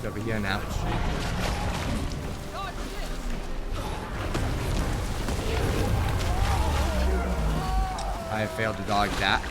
over here now. I failed to dodge that.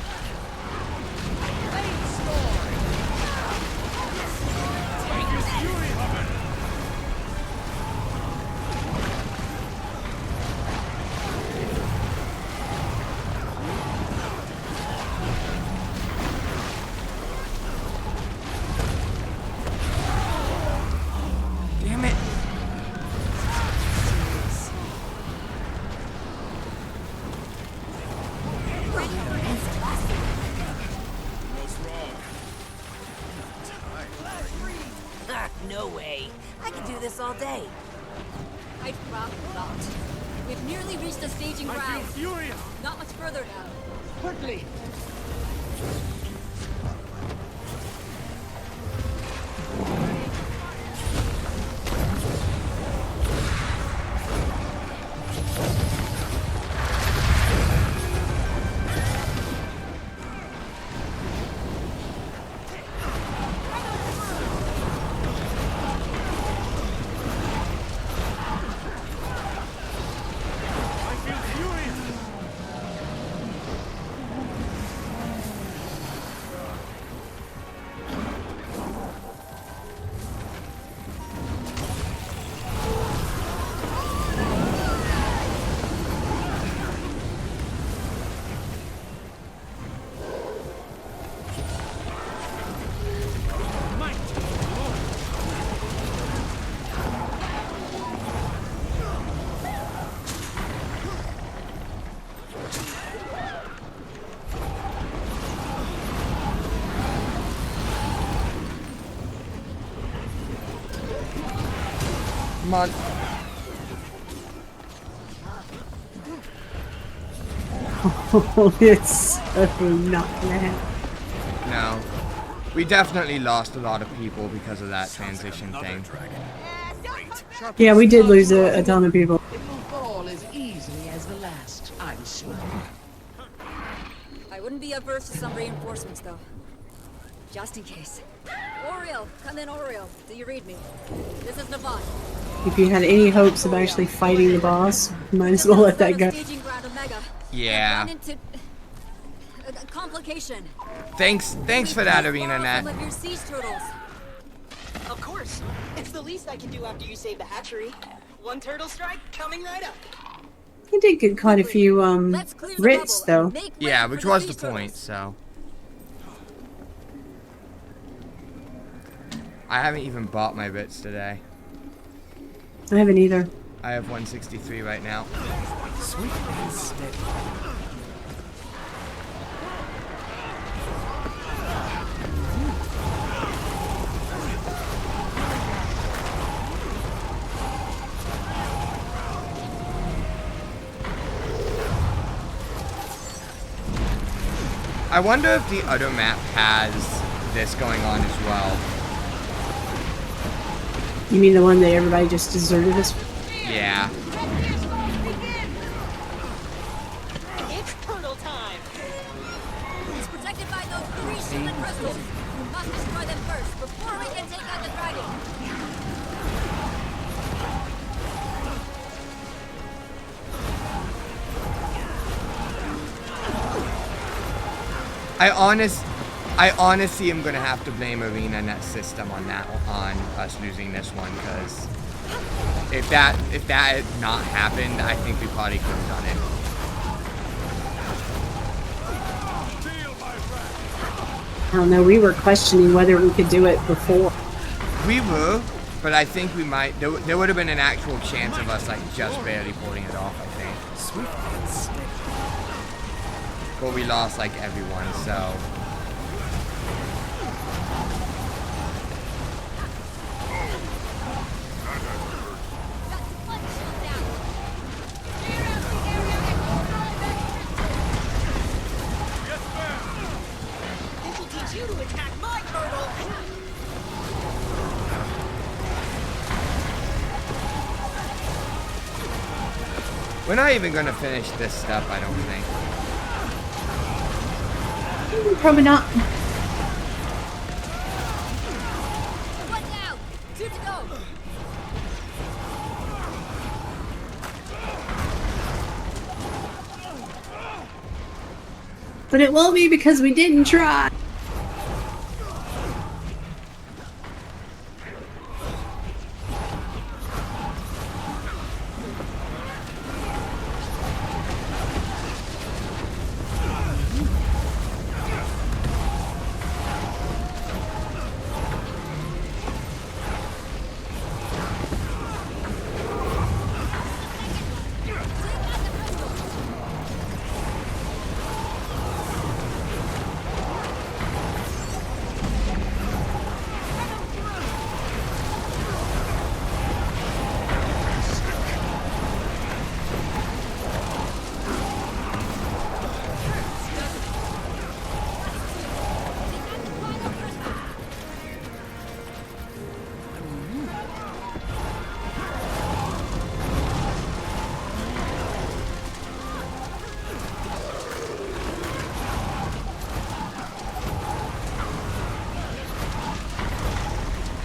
Damn it. No way. I could do this all day. I'd rather not. We've nearly reached the staging ground. Not much further now. Quickly! Come on. Oh, it's so not gonna happen. No. We definitely lost a lot of people because of that transition thing. Yeah, we did lose a ton of people. It will fall as easily as the last, I'm sure. I wouldn't be averse to some reinforcements, though. Just in case. Oriel, come in, Oriel. Do you read me? This is Navon. If you had any hopes of actually fighting the boss, might as well let that go. Staging ground Omega. Yeah. Ran into a complication. Thanks for that, Arena Net. Some of your siege turtles. Of course. It's the least I can do after you save the hatchery. One turtle strike coming right up. He did get quite a few Let's clear the writs bubble and though. make way Yeah, for which was siege the point, turtles. so. I haven't even bought my bits today. I haven't either. I have 163 right now. Sweet and steady. I wonder if the other map has this going on as well. You mean the one that everybody just deserted us? Yeah. It's turtle time. It's protected by those 3 shielded crystals. We must destroy them first before we can take out the dragon. I honestly am gonna have to blame Arena Net system on us losing this one, because if that had not happened, I think we probably could have done it. I don't know, we were questioning whether we could do it before. We were, but I think we might. There would have been an actual chance of us like just barely pulling it off, I think. Sweet and steady. But we lost like everyone, so. This will teach you to attack my turtle. We're not even gonna finish this stuff, I don't think. Probably not. One down. But it won't be because we didn't try.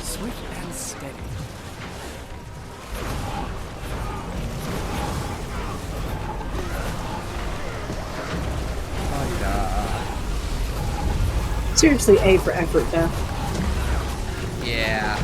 Swift and steady. Seriously, A for effort, though. Yeah.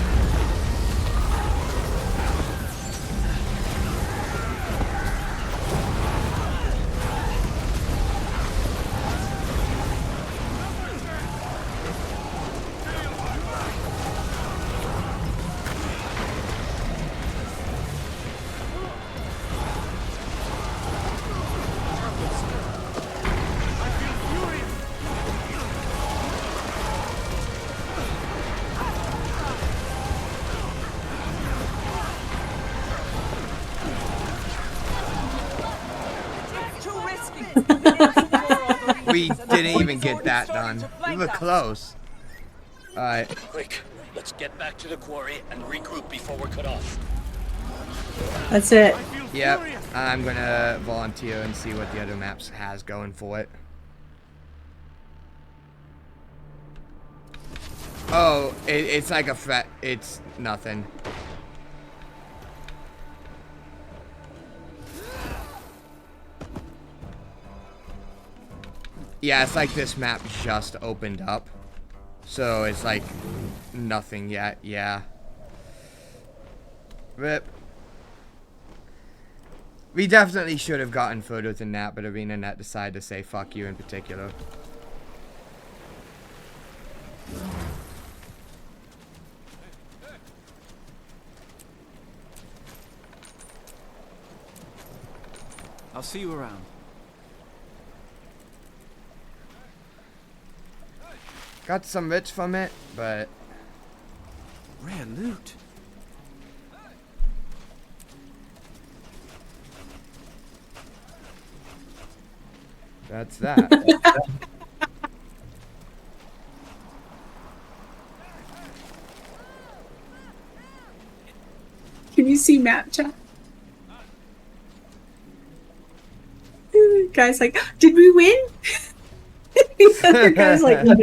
Too risky. We didn't even get that done. We were close. Alright. Quick, let's get back to the quarry and regroup before we're cut off. That's it. Yep. I'm gonna volunteer and see what the other maps has going for it. Oh, it's like a threat. It's nothing. Yeah, it's like this map just opened up. So it's like nothing yet, yeah. Rip. We definitely should have gotten further than that, but ArenaNet decided to say fuck you in particular. I'll see you around. Got some bits from it, but Rare loot. that's that. Can you see map chat? Guy's like, did we win? The other guy's like, no.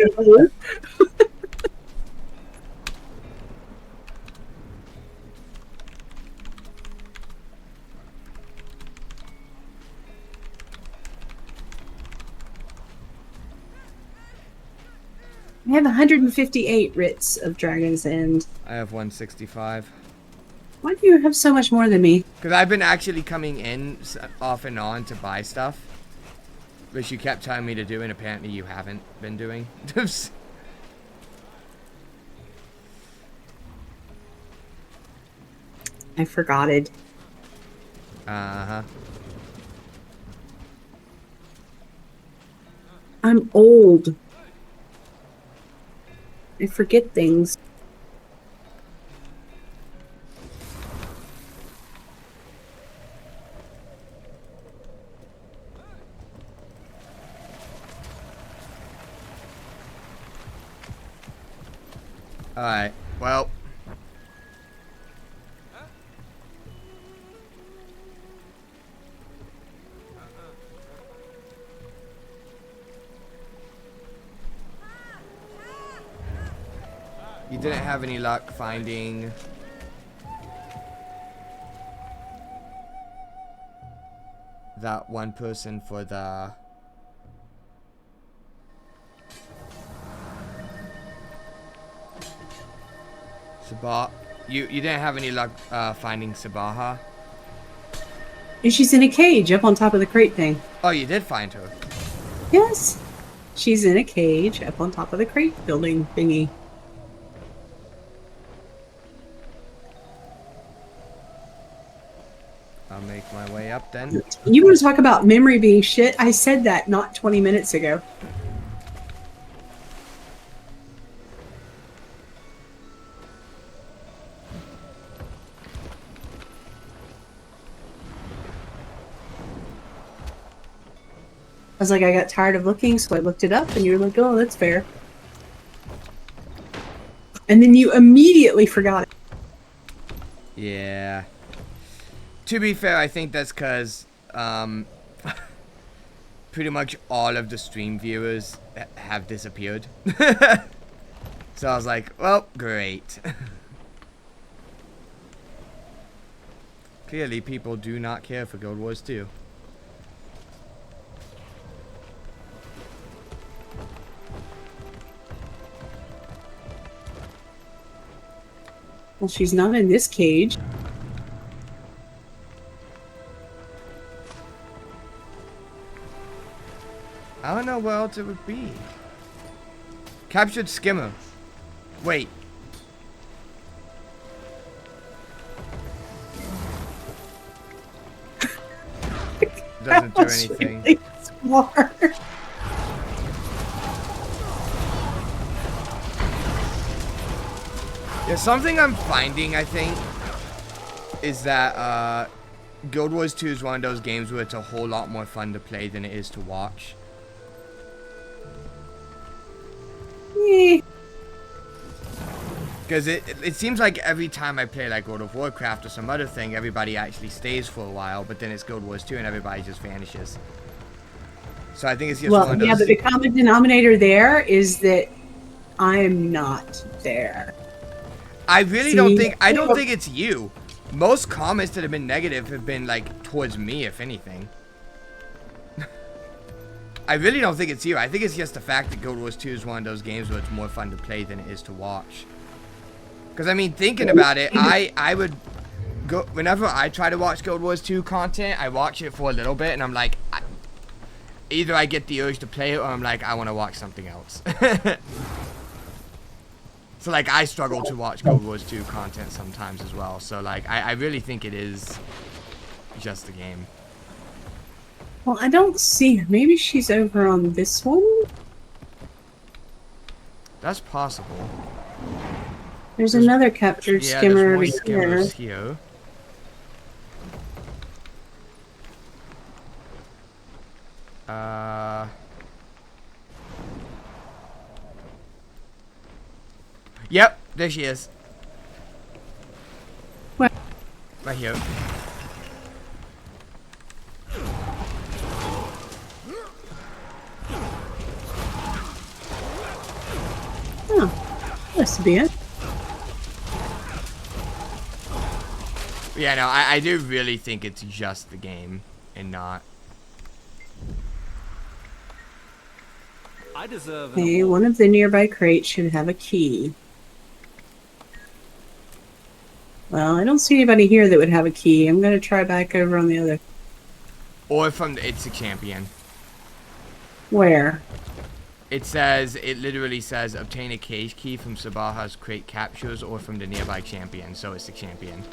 I have 158 writs of Dragon's End. I have 165. Why do you have so much more than me? Because I've been actually coming in off and on to buy stuff. Which you kept telling me to do, and apparently you haven't been doing. I forgot it. Uh-huh. I'm old. I forget things. Alright, well. You didn't have any luck finding that one person for the Sabah. You didn't have any luck finding Sabaha? And she's in a cage up on top of the crate thing. Oh, you did find her. Yes. She's in a cage up on top of the crate building thingy. I'll make my way up then. You want to talk about memory being shit? I said that not 20 minutes ago. I was like, I got tired of looking, so I looked it up, and you were like, oh, that's fair. And then you immediately forgot it. Yeah. To be fair, I think that's because pretty much all of the stream viewers have disappeared. So I was like, well, great. Clearly, people do not care for Guild Wars 2. Well, she's not in this cage. I don't know where else it would be. Captured skimmer. Wait. Doesn't do anything. Really smart. Yeah, something I'm finding, I think, is that Guild Wars 2 is one of those games where it's a whole lot more fun to play than it is to watch. Because it seems like every time I play like World of Warcraft or some other thing, everybody actually stays for a while, but then it's Guild Wars 2 and everybody just vanishes. So I think it's just one of those... Yeah, but the common denominator there is that I'm not there. I really don't think it's you. Most comments that have been negative have been like towards me, if anything. I really don't think it's you. I think it's just the fact that Guild Wars 2 is one of those games where it's more fun to play than it is to watch. Because, I mean, thinking about it, I would go... Whenever I try to watch Guild Wars 2 content, I watch it for a little bit, and I'm like... either I get the urge to play it, or I'm like, I want to watch something else. So, like, I struggle to watch Guild Wars 2 content sometimes as well. So, like, I really think it is just the game. Well, I don't see her. Maybe she's over on this one? That's possible. There's another captured skimmer over there's more here. skimmers here. Yep, there she is. Where? Right here. Oh, that's be it. Yeah, no, I do really think it's just the game and not. I deserve Okay, one of the nearby crates should have a key. Well, I don't see anybody here that would have a key. I'm gonna try back over on the other. Or from the, it's a champion. Where? It says, it literally says, obtain a cage key from Sabaha's crate captures or from the nearby champion. So it's the champion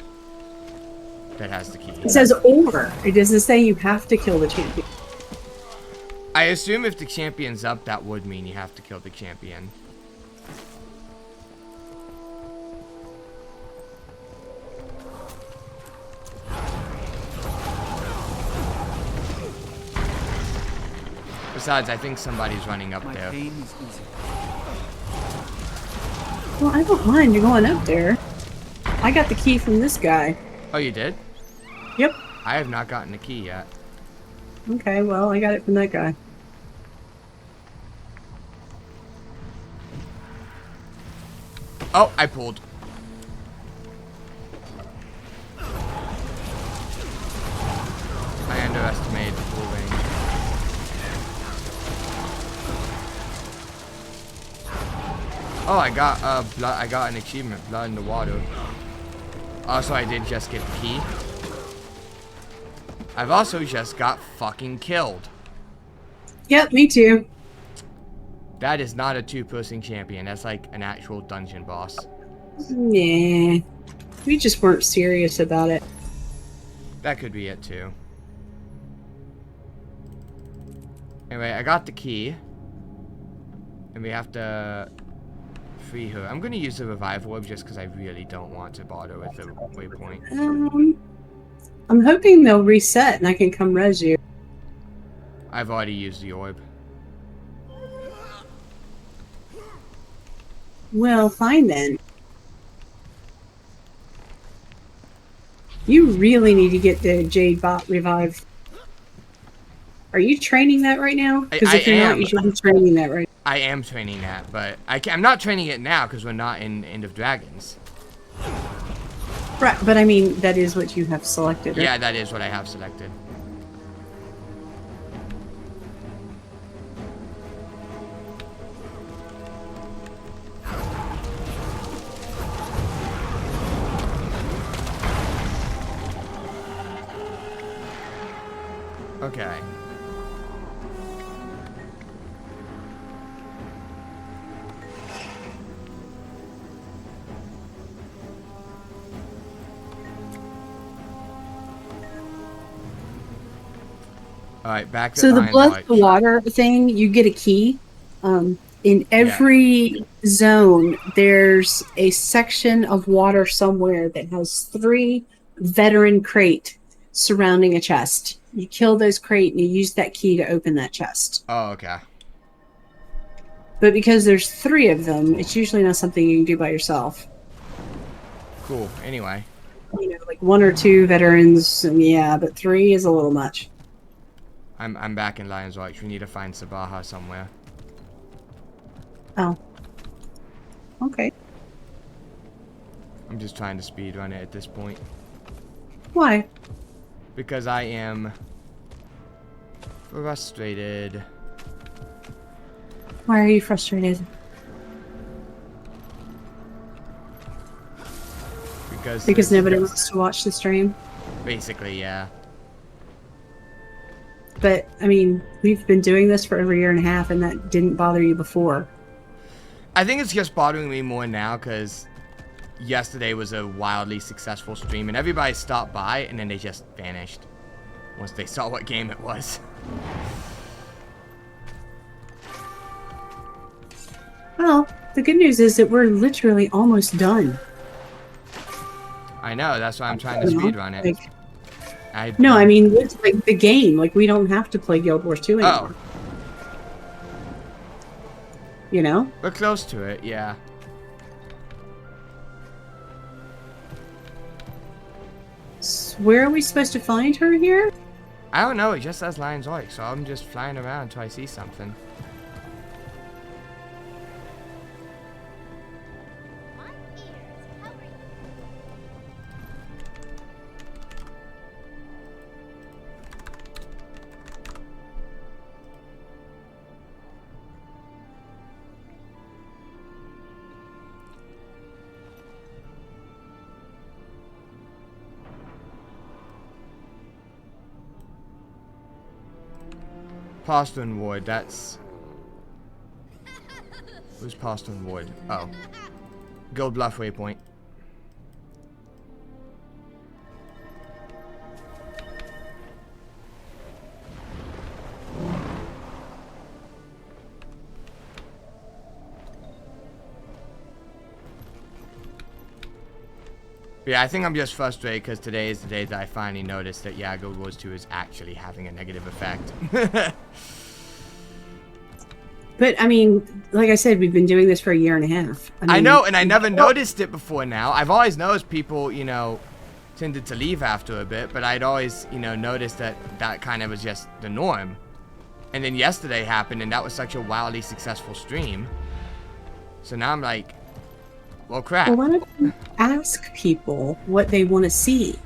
that has the key. It says or. It doesn't say you have to kill the champion. I assume if the champion's up, that would mean you have to kill the champion. Besides, I think somebody's running up there. pain is easy. Well, I don't mind you going up there. I got the key from this guy. Oh, you did? Yep. I have not gotten the key yet. Okay, well, I got it from that guy. Oh, I pulled. I underestimated the full range. Oh, I got blood. I got an achievement, blood in the water. Also, I did just get the key. I've also just got fucking killed. Yep, me too. That is not a two-person champion. That's like an actual dungeon boss. Nah. We just weren't serious about it. That could be it too. Anyway, I got the key. And we have to free her. I'm gonna use the revive orb just because I really don't want to bother with the waypoint. I'm hoping they'll reset and I can come res you. I've already used the orb. Well, fine then. You really need to get the Jade bot revived. Are you training that right now? Because if you're not, you should be training that right now. I am training that, but I'm not training it now because we're not in End of Dragons. Right, but I mean, that is what you have selected. Right? Yeah, that is what I have selected. Okay. Alright, back to So the Lion's blood Arch. to water thing, you get a key. In every zone, there's a section of water somewhere that has 3 veteran crate surrounding a chest. You kill those crate and you use that key to open that chest. Oh, okay. But because there's 3 of them, it's usually not something you can do by yourself. Cool. Anyway. You know, like 1 or 2 veterans, and yeah, but 3 is a little much. I'm back in Lion's Arch. We need to find Sabaha somewhere. Oh. Okay. I'm just trying to speedrun it at this point. Why? Because I am frustrated. Why are you frustrated? Because nobody wants to watch the stream? Basically, yeah. But, I mean, we've been doing this for over a year and a half, and that didn't bother you before. I think it's just bothering me more now, because yesterday was a wildly successful stream, and everybody stopped by, and then they just vanished once they saw what game it was. Well, the good news is that we're literally almost done. I know, that's why I'm trying to speedrun it. No, I mean, it's like the game. Like, we don't have to play Guild Wars 2 anymore. Oh. You know? We're close to it, yeah. So where are we supposed to find her here? I don't know, it just says Lion's Arch, so I'm just flying around until I see something. Poston Ward, that's... Who's Poston Ward? Oh. Gold Bluff Waypoint. Yeah, I think I'm just frustrated because today is the day that I finally noticed that, yeah, Guild Wars 2 is actually having a negative effect. But, I mean, like I said, we've been doing this for a year and a half. I know, and I never noticed it before now. I've always noticed people, you know, tended to leave after a bit, but I'd always, you know, noticed that that kind of was just the norm. And then yesterday happened, and that was such a wildly successful stream. So now I'm like, well, crap. Well, why don't you ask people what they want to see?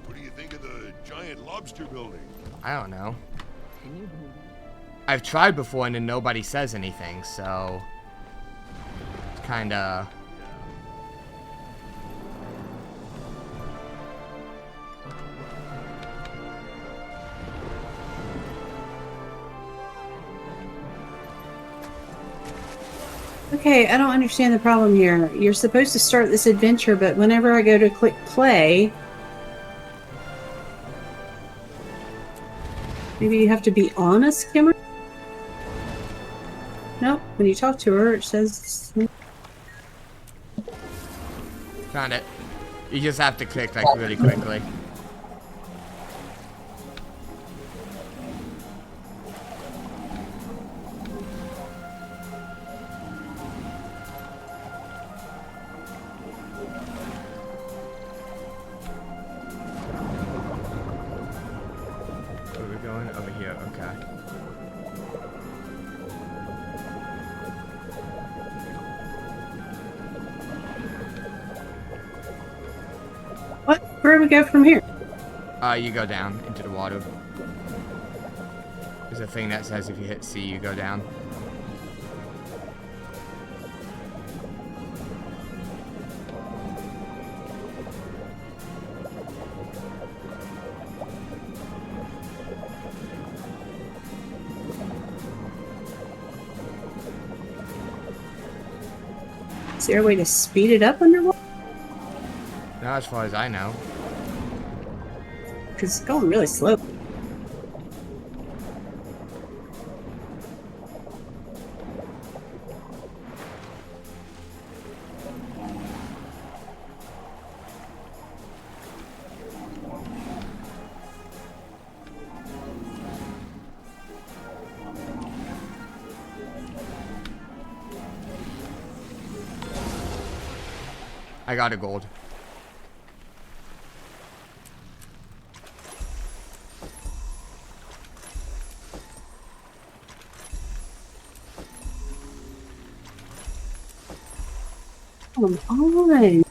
What do you think of the giant lobster building? I don't know. I've tried before and then nobody says anything, so it's kind of. Okay, I don't understand the problem here. You're supposed to start this adventure, but whenever I go to click play, maybe you have to be on a skimmer? Nope, when you talk to her, it says... Found it. You just have to click like really quickly. Where are we going? Over here, okay. What? Where do we go from here? You go down into the water. There's a thing that says if you hit C, you go down. Is there a way to speed it up underwater? Not as far as I know. Because it's going really slow. I got a gold. Come on.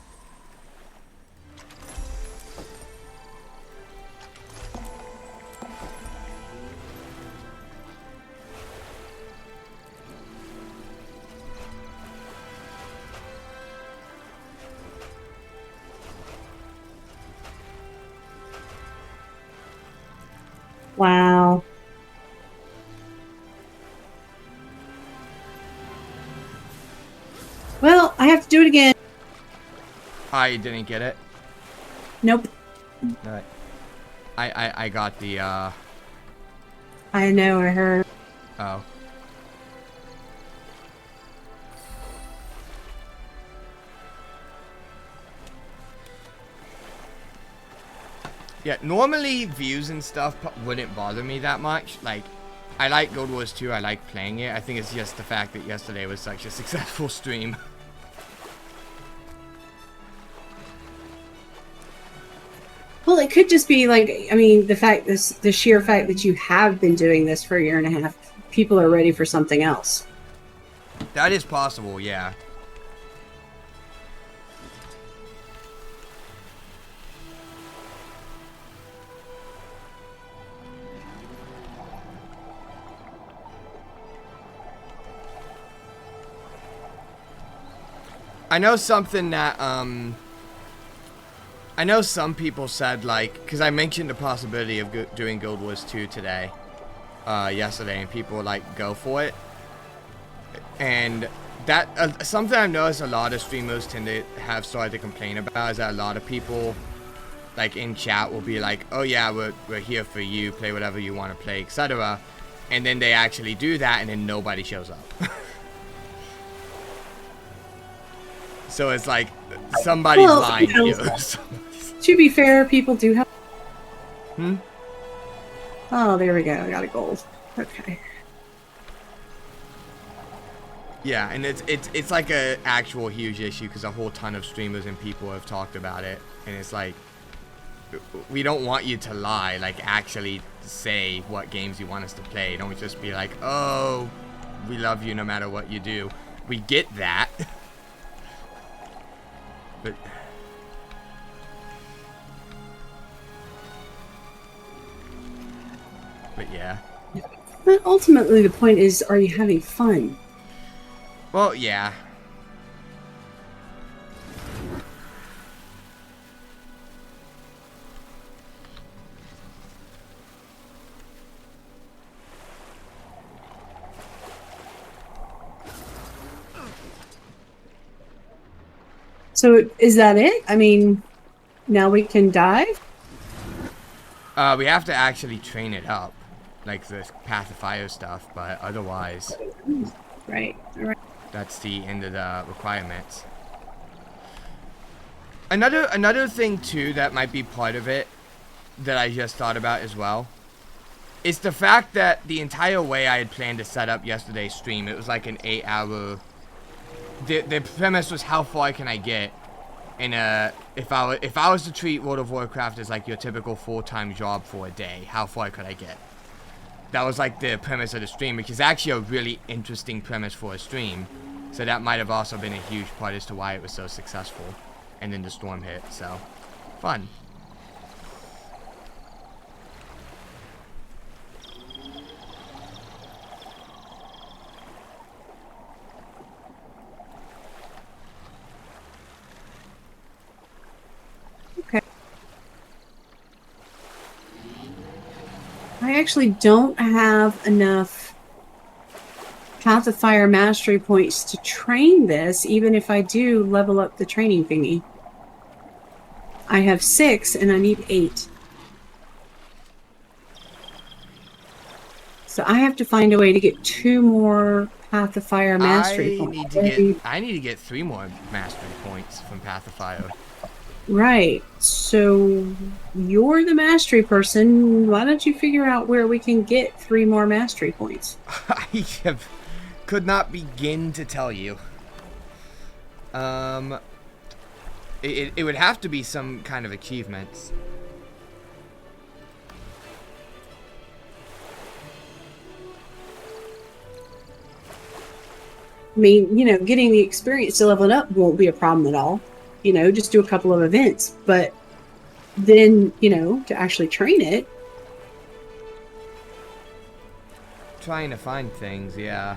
Wow. Well, I have to do it again. I didn't get it. Nope. Alright. I got the, I know, I heard. Oh. Yeah, normally views and stuff wouldn't bother me that much. Like, I like Guild Wars 2, I like playing it. I think it's just the fact that yesterday was such a successful stream. Well, it could just be like, I mean, the sheer fact that you have been doing this for a year and a half, people are ready for something else. That is possible, yeah. I know something that, I know some people said, like, because I mentioned the possibility of doing Guild Wars 2 today, yesterday, and people, like, go for it. And that, something I've noticed a lot of streamers tend to have started to complain about is that a lot of people, like, in chat will be like, oh yeah, we're here for you, play whatever you want to play, etc. And then they actually do that, and then nobody shows up. So it's like, somebody's lying to you. To be fair, people do have... Hmm? Oh, there we go. I got a gold. Okay. Yeah, and it's like a actual huge issue because a whole ton of streamers and people have talked about it, and it's like, we don't want you to lie, like actually say what games you want us to play. Don't just be like, oh, we love you no matter what you do. We get that. But yeah. But ultimately, the point is, are you having fun? Well, yeah. So is that it? I mean, now we can dive? We have to actually train it up, like the Path of Fire stuff, but otherwise, Right. All right. that's the end of the requirements. Another thing too that might be part of it that I just thought about as well is the fact that the entire way I had planned to set up yesterday's stream, it was like an 8-hour. The premise was how far can I get, and if I was to treat World of Warcraft as like your typical full-time job for a day, how far could I get? That was like the premise of the stream, which is actually a really interesting premise for a stream. So that might have also been a huge part as to why it was so successful. And then the storm hit, so fun. Okay. I actually don't have enough Path of Fire mastery points to train this, even if I do level up the training thingy. I have 6 and I need 8. So I have to find a way to get 2 more Path of Fire mastery points. I need to get 3 more mastery points from Path of Fire. Right. So you're the mastery person. Why don't you figure out where we can get 3 more mastery points? Could not begin to tell you. It would have to be some kind of achievements. I mean, getting the experience to level it up won't be a problem at all. Just do a couple of events. But then, to actually train it. Trying to find things, yeah.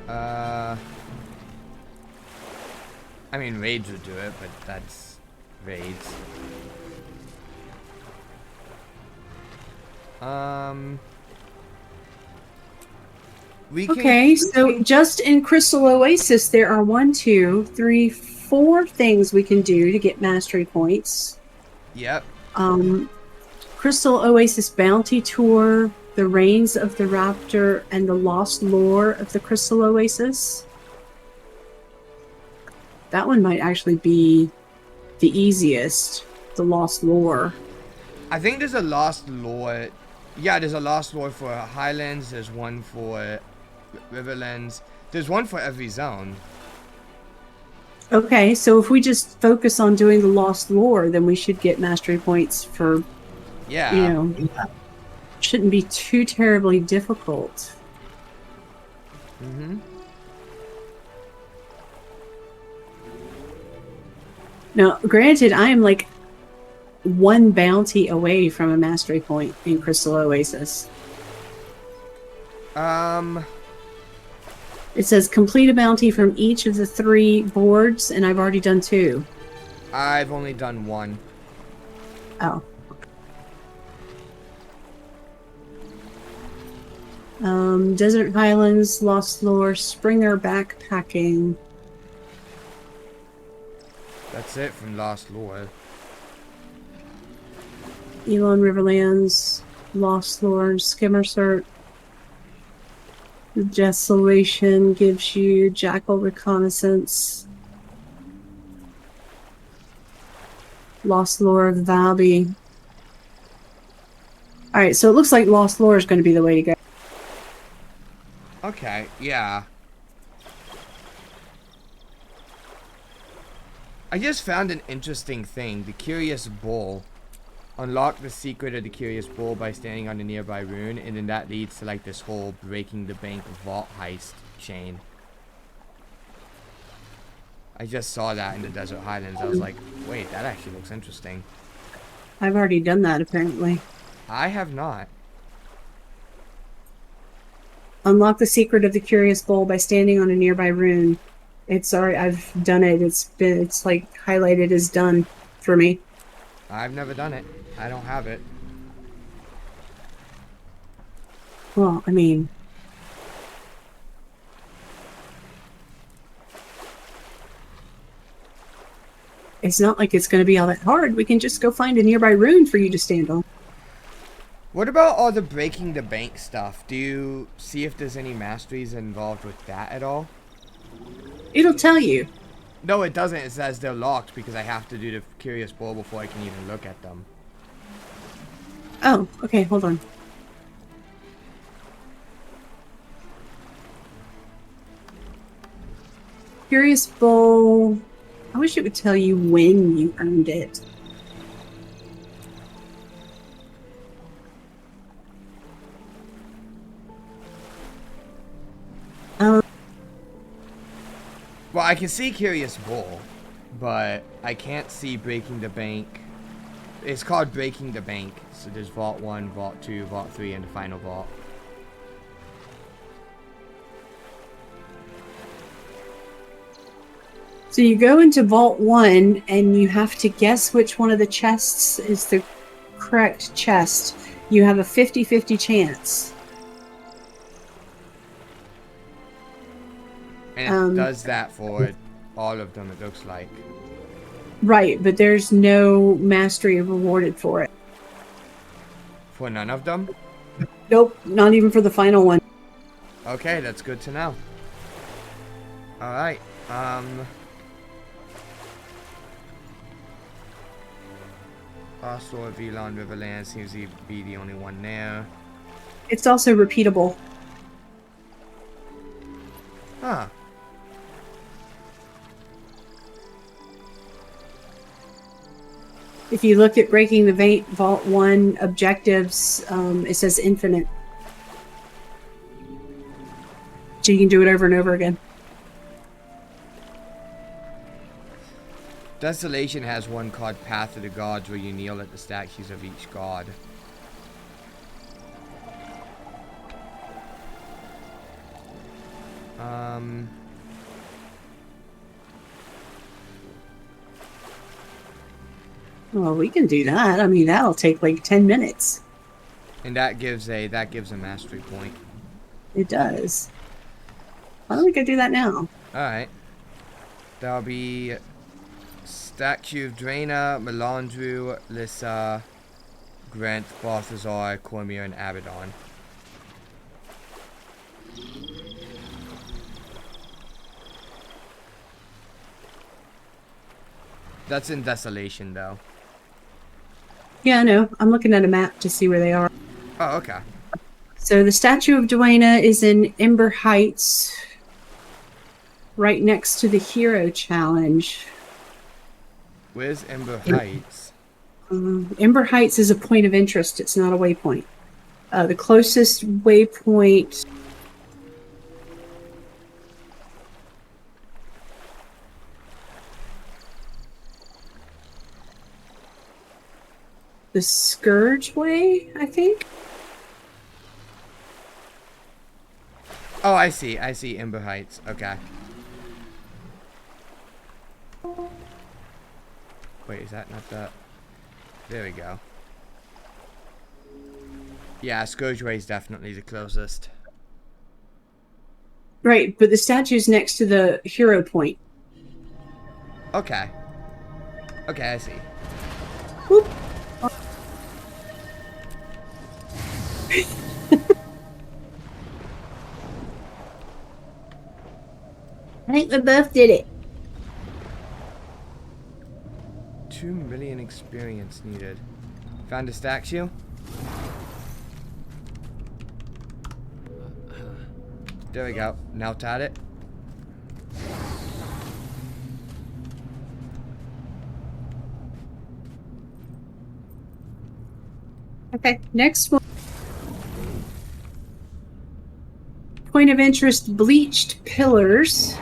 I mean, raids would do it, but that's raids. Okay, so just in Crystal Oasis, there are 1, 2, 3, 4 things we can do to get mastery points. Yep. Crystal Oasis Bounty Tour, The Reigns of the Raptor, and the Lost Lore of the Crystal Oasis. That one might actually be the easiest, the Lost Lore. I think there's a Lost Lore. Yeah, there's a Lost Lore for Highlands. There's one for Riverlands. There's one for every zone. Okay, so if we just focus on doing the Lost Lore, then we should get mastery points for, yeah. Shouldn't be too terribly difficult. Mm-hmm. Now, granted, I am like 1 bounty away from a mastery point in Crystal Oasis. It says complete a bounty from each of the 3 boards, and I've already done 2. I've only done 1. Oh. Desert Highlands, Lost Lore, Springer backpacking. That's it from Lost Lore. Elon Riverlands, Lost Lore, Skimmer Cert. The Desolation gives you Jackal Reconnaissance. Lost Lore of Valby. Alright, so it looks like Lost Lore is going to be the way to go. Okay, yeah. I just found an interesting thing. The Curious Bull. Unlock the secret of the Curious Bull by standing on the nearby rune, and then that leads to like this whole breaking the bank vault heist chain. I just saw that in the Desert Highlands. I was like, wait, that actually looks interesting. I've already done that, apparently. I have not. Unlock the secret of the curious bowl by standing on a nearby rune. It's already, I've done it. It's like highlighted as done for me. I've never done it. I don't have it. Well, I mean, it's not like it's going to be all that hard. We can just go find a nearby rune for you to stand on. What about all the breaking the bank stuff? Do you see if there's any masteries involved with that at all? It'll tell you. No, it doesn't. It says they're locked because I have to do the curious bowl before I can even look at them. Oh, okay, hold on. Curious bowl. I wish it would tell you when you earned it. Well, I can see Curious Bowl, but I can't see Breaking the Bank. It's called Breaking the Bank. So there's Vault 1, Vault 2, Vault 3, and the final Vault. So you go into Vault 1, and you have to guess which one of the chests is the correct chest. You have a 50-50 chance. And it does that for all of them, it looks like. Right, but there's no mastery rewarded for it. For none of them? Nope, not even for the final one. Okay, that's good to know. Alright, Oslo, Velon, Riverland seems to be the only one there. It's also repeatable. Huh. If you look at Breaking the Bank Vault 1 objectives, it says infinite. So you can do it over and over again. Desolation has one called Path of the Gods where you kneel at the statues of each god. Well, we can do that. I mean, that'll take like 10 minutes. And that gives a mastery point. It does. Why don't we go do that now? Alright. That'll be Statue of Draena, Melandru, Lissa, Grant, Balthazar, Cormier, and Abaddon. That's in Desolation, though. Yeah, I know. I'm looking at a map to see where they are. Oh, okay. So the Statue of Duena is in Ember Heights, right next to the Hero Challenge. Where's Ember Heights? Ember Heights is a point of interest. It's not a waypoint. The closest waypoint... The Scourge Way, I think? Oh, I see. I see Ember Heights. Okay. Wait, is that not the... There we go. Yeah, Scourge Way is definitely the closest. Right, but the statue's next to the hero point. Okay. Okay, I see. Whoop. I think we both did it. 2 million experience needed. Found a statue? There we go. Now at it. Okay, next one. Point of interest, bleached pillars.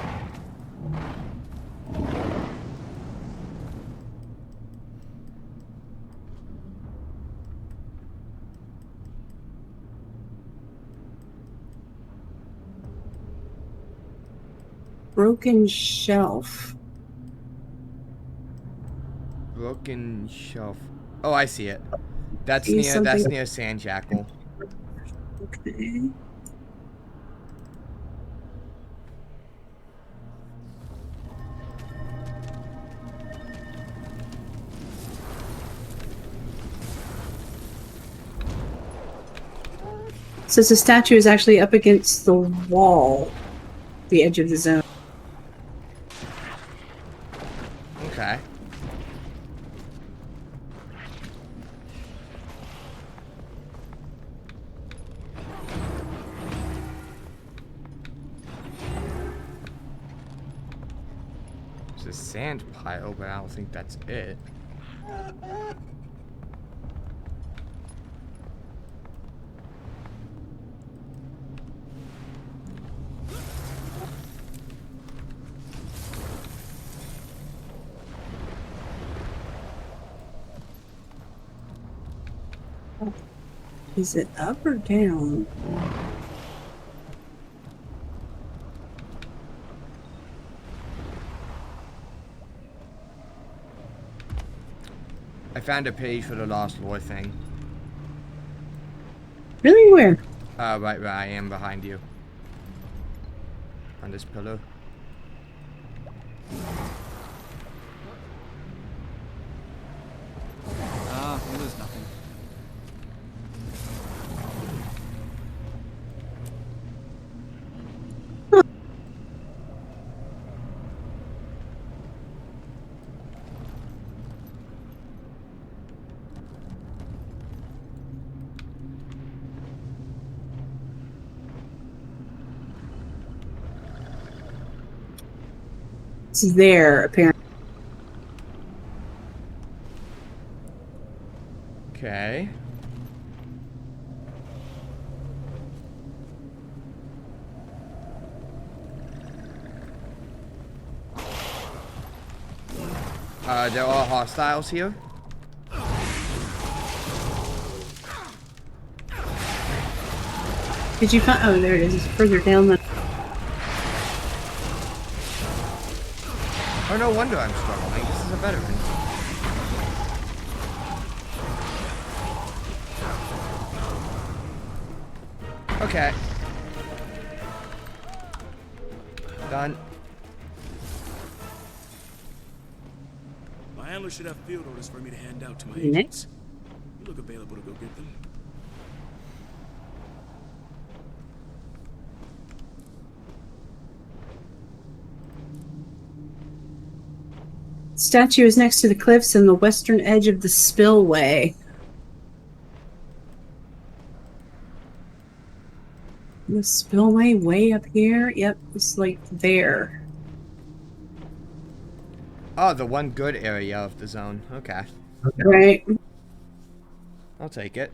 Broken shelf. Broken shelf. Oh, I see it. That's See near something. Sand Jackal. Okay. Says the statue is actually up against the wall, the edge of the zone. Okay. It's a sand pile, but I don't think that's it. Is it up or down? I found a page for the Lost Lore thing. Really? Where? Right where I am behind you. On this pillar. It was nothing. It's there, apparently. Okay. There are hostiles here. Did you find? Oh, there it is. It's further down the. Oh, no wonder I'm struggling. This is a veteran. Okay. Done. My handler should have field orders for me to hand out to my Next. agents. You look available to go get them. Statue is next to the cliffs on the western edge of the spillway. The spillway way up here? Yep, it's like there. Oh, the one good area of the zone. Okay. Right. I'll take it.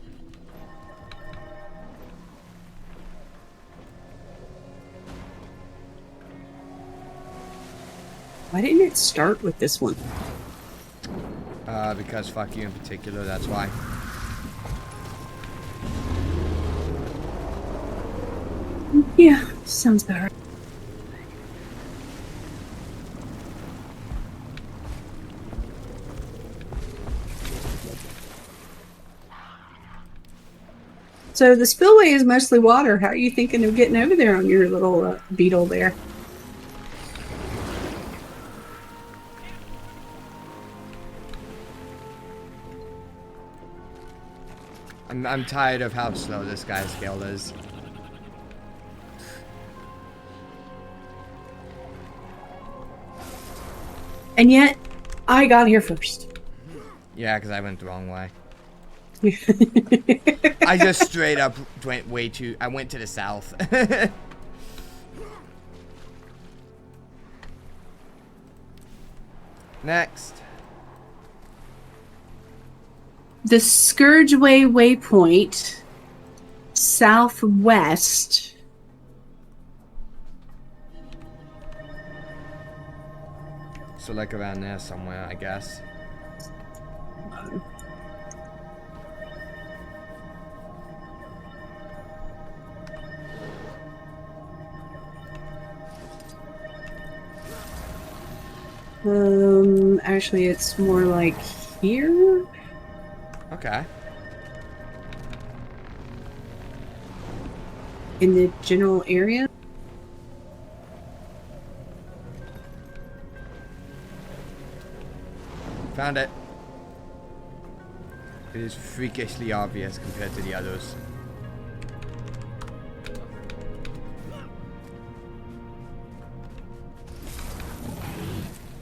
Why didn't it start with this one? Because fuck you in particular, that's why. Yeah, sounds about right. So the spillway is mostly water. How are you thinking of getting over there on your little beetle there? I'm tired of how slow this guy's scale is. And yet, I got here first. Yeah, because I went the wrong way. I just straight up went way too... I went to the south. Next. The Scourgeway waypoint, southwest. So like around there somewhere, I guess. Actually, it's more like here. Okay. In the general area. Found it. It is freakishly obvious compared to the others.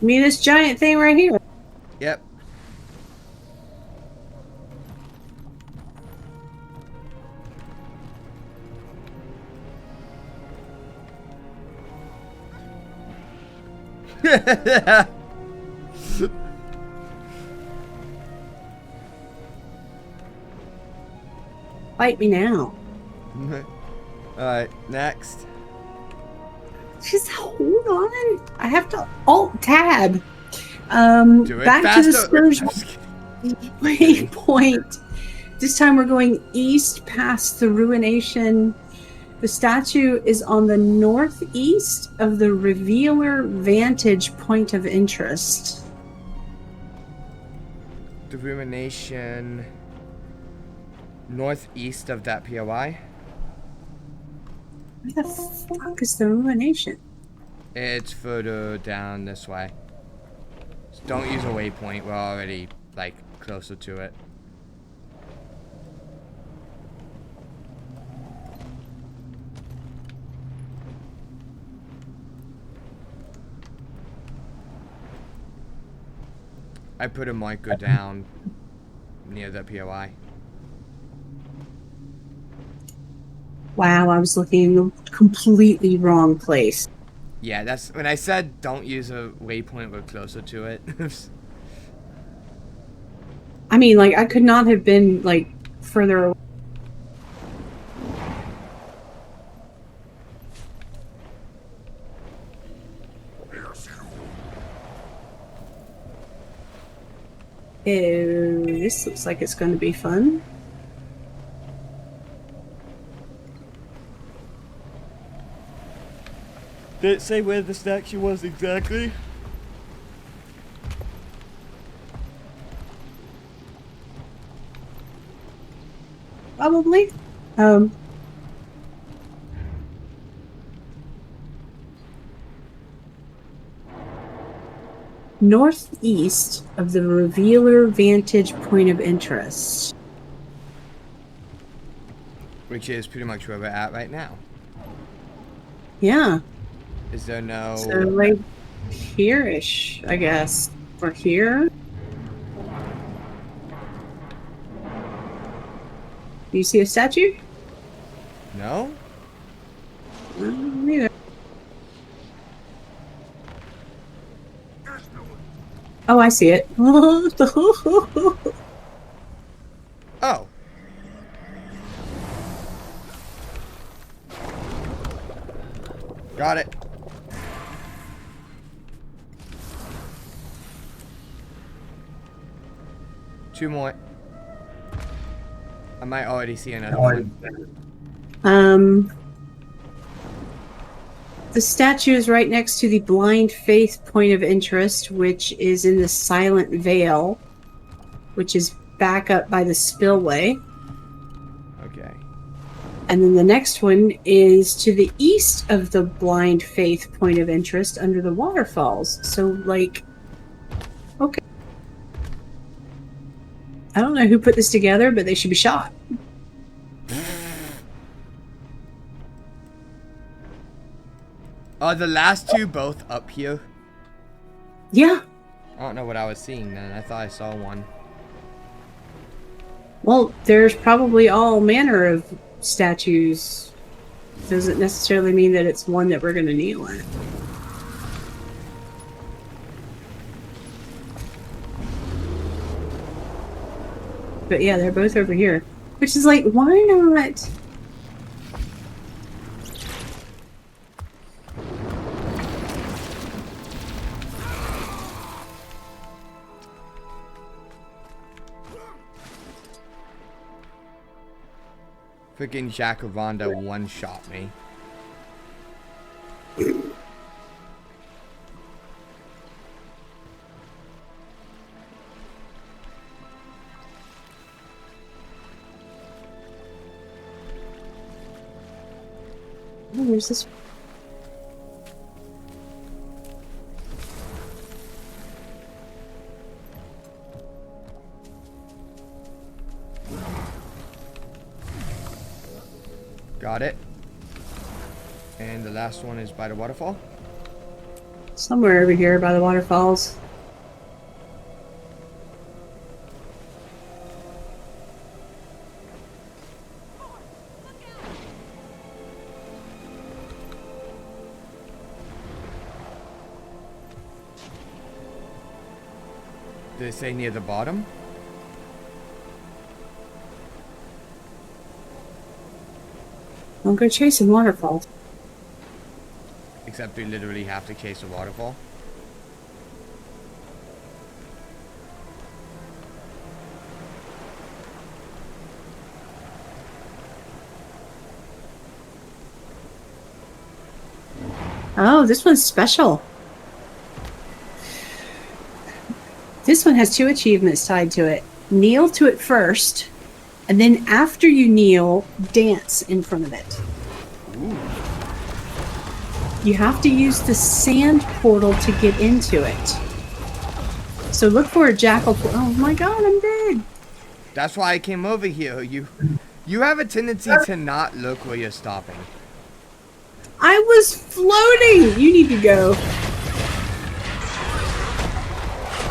I mean, this giant thing right here. Yep. Fight me now. Alright, next. Just hold on. I have to alt tab. Do it Back faster. to the Spurs waypoint. This time we're going east past the ruination. The statue is on the northeast of the Revealer vantage point of interest. The ruination northeast of that POI. Where the fuck is the ruination? It's further down this way. Just don't use a waypoint. We're already like closer to it. I put a marker down near the POI. Wow, I was looking in the completely wrong place. Yeah, that's when I said don't use a waypoint, we're closer to it. I mean, like, I could not have been, like, further away. Ew, this looks like it's going to be fun. Did it say where the statue was exactly? Probably. Northeast of the Revealer vantage point of interest. Which is pretty much where we're at right now. Yeah. Is there no... So, like, here-ish, I guess. Or here? Do you see a statue? No? Neither. Oh, I see it. Oh. Got it. Two more. I might already see another one. The statue is right next to the Blind Faith point of interest, which is in the Silent Vale, which is back up by the spillway. Okay. And then the next one is to the east of the Blind Faith point of interest under the waterfalls. So, like, okay. I don't know who put this together, but they should be shot. Are the last two both up here? Yeah. I don't know what I was seeing then. I thought I saw one. Well, there's probably all manner of statues. Doesn't necessarily mean that it's one that we're going to kneel at. But yeah, they're both over here. Which is like, why not? Freaking Jacaranda one-shot me. Oh, where's this? Got it. And the last one is by the waterfall. Somewhere over here by the waterfalls. Did it say near the bottom? Don't go chasing waterfalls. Except we literally have to chase a waterfall. Oh, this one's special. This one has 2 achievements tied to it. Kneel to it first, and then after you kneel, dance in front of it. Ooh. You have to use the sand portal to get into it. So look for a jackal. Oh my god, I'm dead. That's why I came over here. You have a tendency to not look where you're stopping. I was floating. You need to go.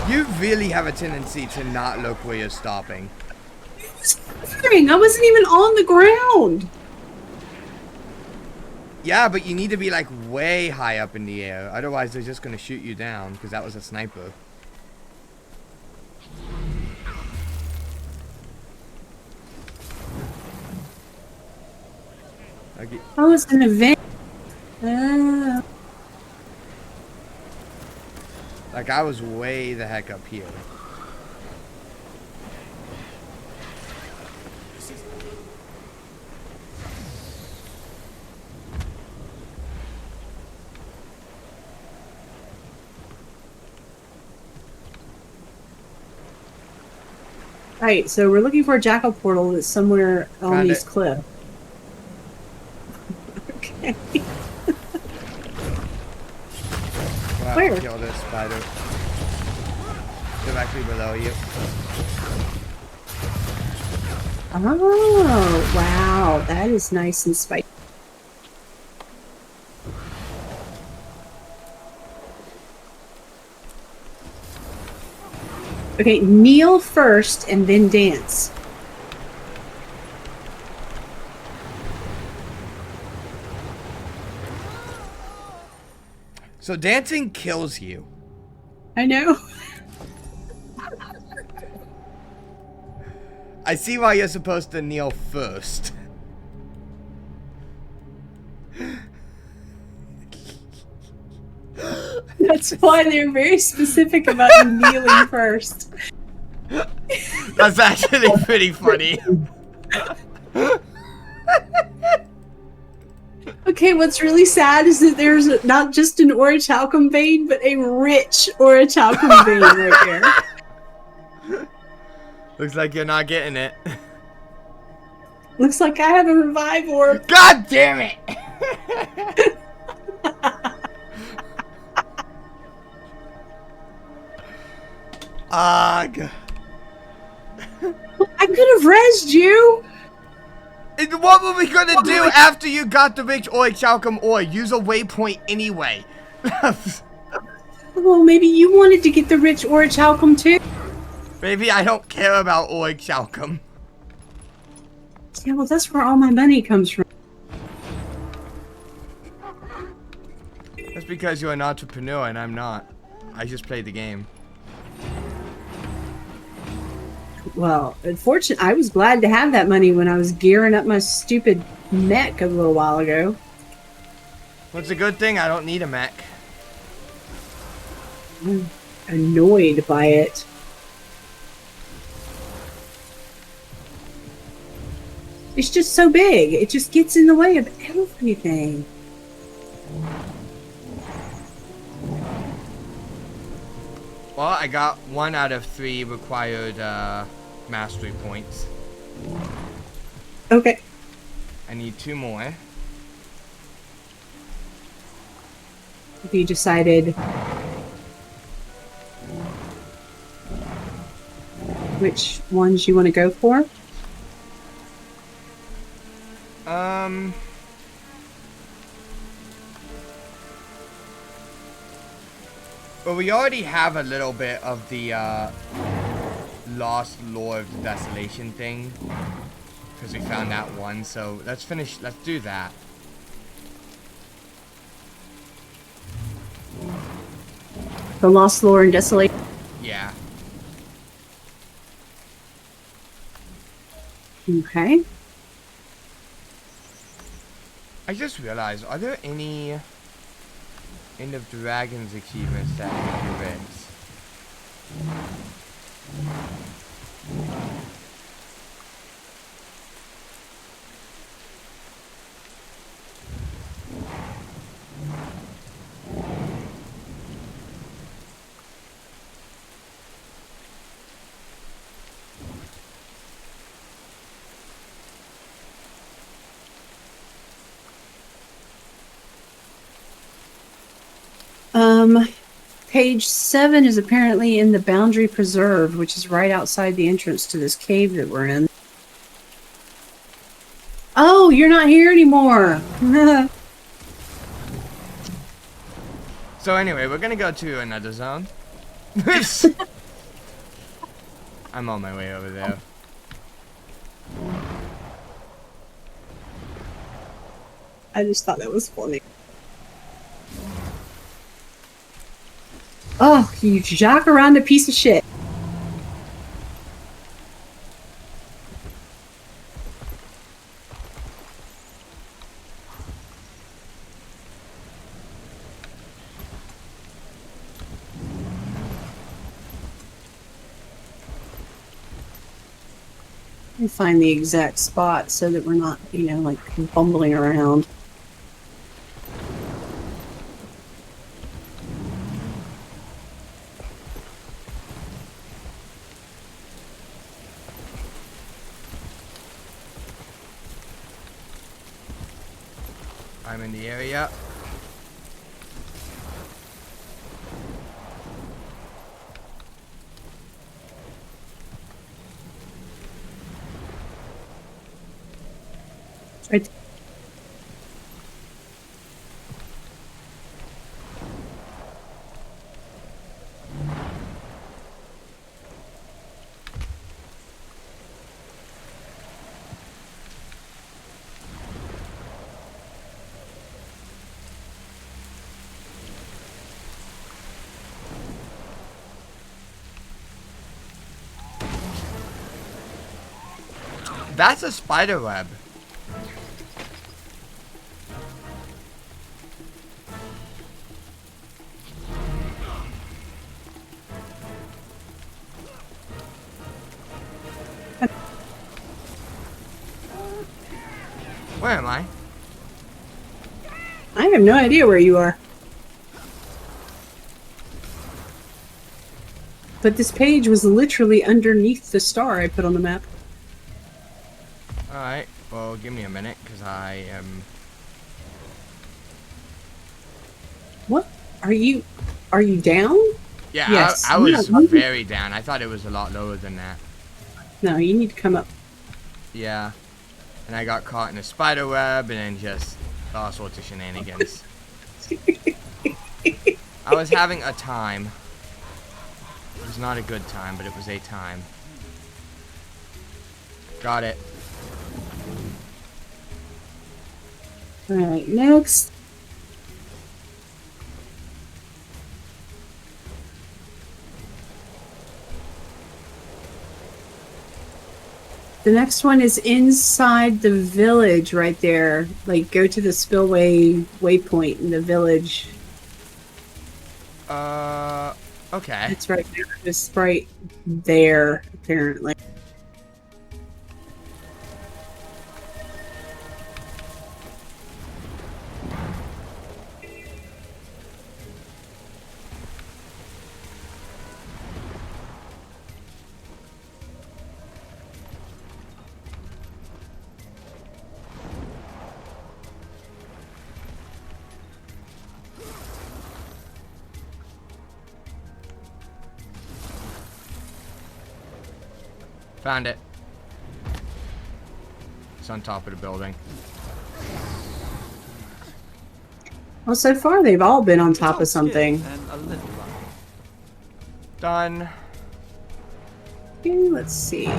You really have a tendency to not look where you're stopping. I wasn't even on the ground. Yeah, but you need to be like way high up in the air. Otherwise, they're just going to shoot you down because that was a sniper. Okay. I was an event. Like I was way the heck up here. Right, so we're looking for a jackal portal that's somewhere on Found these it. cliffs. Okay. We'll have Where? to kill this spider. Directly below you. Oh, wow. That is nice and spicy. Okay, kneel first and then dance. So dancing kills you. I know. I see why you're supposed to kneel first. That's why they're very specific about you kneeling first. That's actually pretty funny. Okay, what's really sad is that there's not just an orichalcum vein, but a rich orichalcum vein right there. Looks like you're not getting it. Looks like I have a revive orb. God damn it! Ugh. I could have rezzed you. And what were we gonna do after you got the rich orichalcum ore? Use a waypoint anyway. Well, maybe you wanted to get the rich orichalcum too. Maybe I don't care about orichalcum. Yeah, well, that's where all my money comes from. That's because you're an entrepreneur and I'm not. I just play the game. Well, unfortunately, I was glad to have that money when I was gearing up my stupid mech a little while ago. Well, it's a good thing I don't need a mech. I'm annoyed by it. It's just so big. It just gets in the way of everything. Well, I got 1 out of 3 required mastery points. Okay. I need 2 more. Have you decided which ones you want to go for? Well, we already have a little bit of the Lost Lore of the Desolation thing, because we found that one. So let's do that. The Lost Lore and Desolation. Yeah. Okay. I just realized, are there any End of Dragons achievements that can do this? Page 7 is apparently in the Boundary Preserve, which is right outside the entrance to this cave that we're in. Oh, you're not here anymore! So anyway, we're gonna go to another zone. I'm on my way over there. I just thought that was funny. Oh, you jock around a piece of shit. Let me find the exact spot so that we're not, like bumbling around. I'm in the area. Right. That's a spider web. Where am I? I have no idea where you are. But this page was literally underneath the star I put on the map. Alright, well, give me a minute, because I am... What? Are you down? Yeah, Yes. I was No. very down. I thought it was a lot lower than that. No, you need to come up. Yeah. And I got caught in a spider web, and then just all sorts of shenanigans. I was having a time. It was not a good time, but it was a time. Got it. Alright, next. The next one is inside the village right there. Like, go to the spillway waypoint in the village. Okay. It's right there. It's right there, apparently. Found it. It's on top of the building. Well, so far they've all been on top of It's all something. skill and a little luck. Done. Okay, let's see.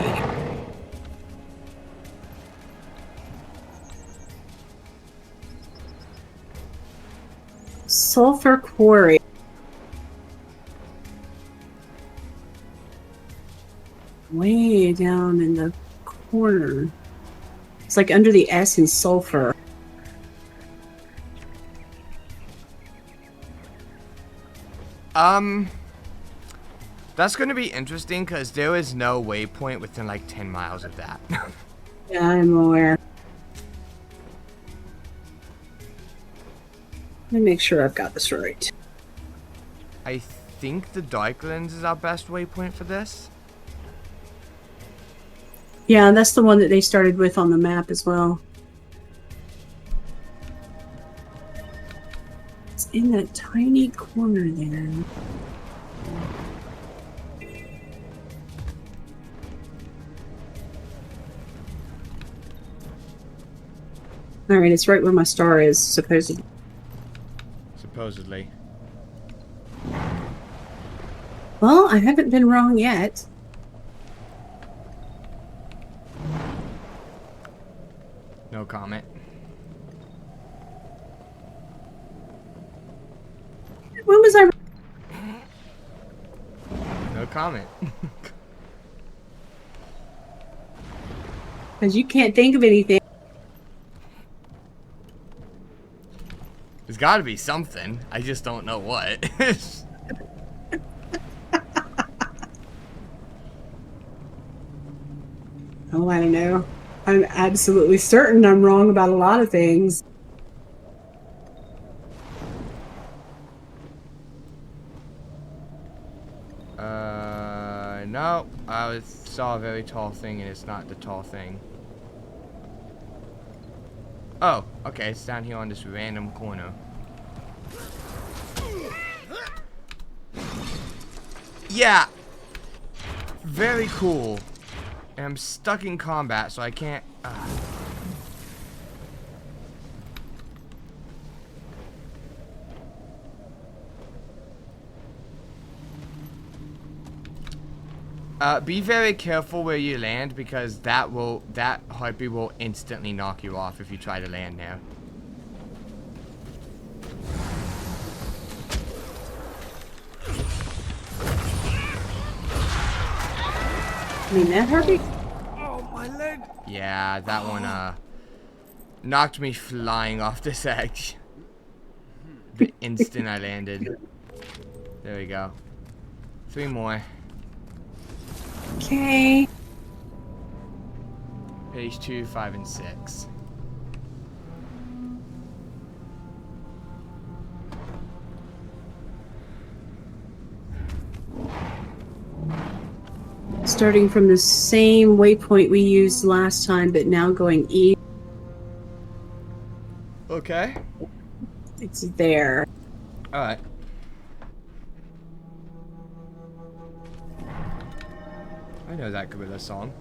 Sulfur quarry. Way down in the corner. It's like under the S in sulfur. That's going to be interesting because there is no waypoint within like 10 miles of that. Yeah, I'm aware. Let me make sure I've got this right. I think the Darklands is our best waypoint for this. Yeah, that's the one that they started with on the map as well. It's in that tiny corner there. Alright, it's right where my star is, supposedly. Supposedly. Well, I haven't been wrong yet. No comment. When was I? No comment. Because you can't think of anything. There's got to be something. I just don't know what. Oh, I don't know. I'm absolutely certain I'm wrong about a lot of things. No. I saw a very tall thing and it's not the tall thing. Oh, okay. It's down here on this random corner. Yeah. Very cool. And I'm stuck in combat, so I can't... be very careful where you land because that heartbeat will instantly knock you off if you try to land there. I mean, that hurt me. Oh, my leg! Yeah, that one knocked me flying off this edge. The instant I landed. There we go. 3 more. Okay. Page 2, 5, and 6. Starting from the same waypoint we used last time, but now going east. Okay. It's there. Alright. I know that gorilla song.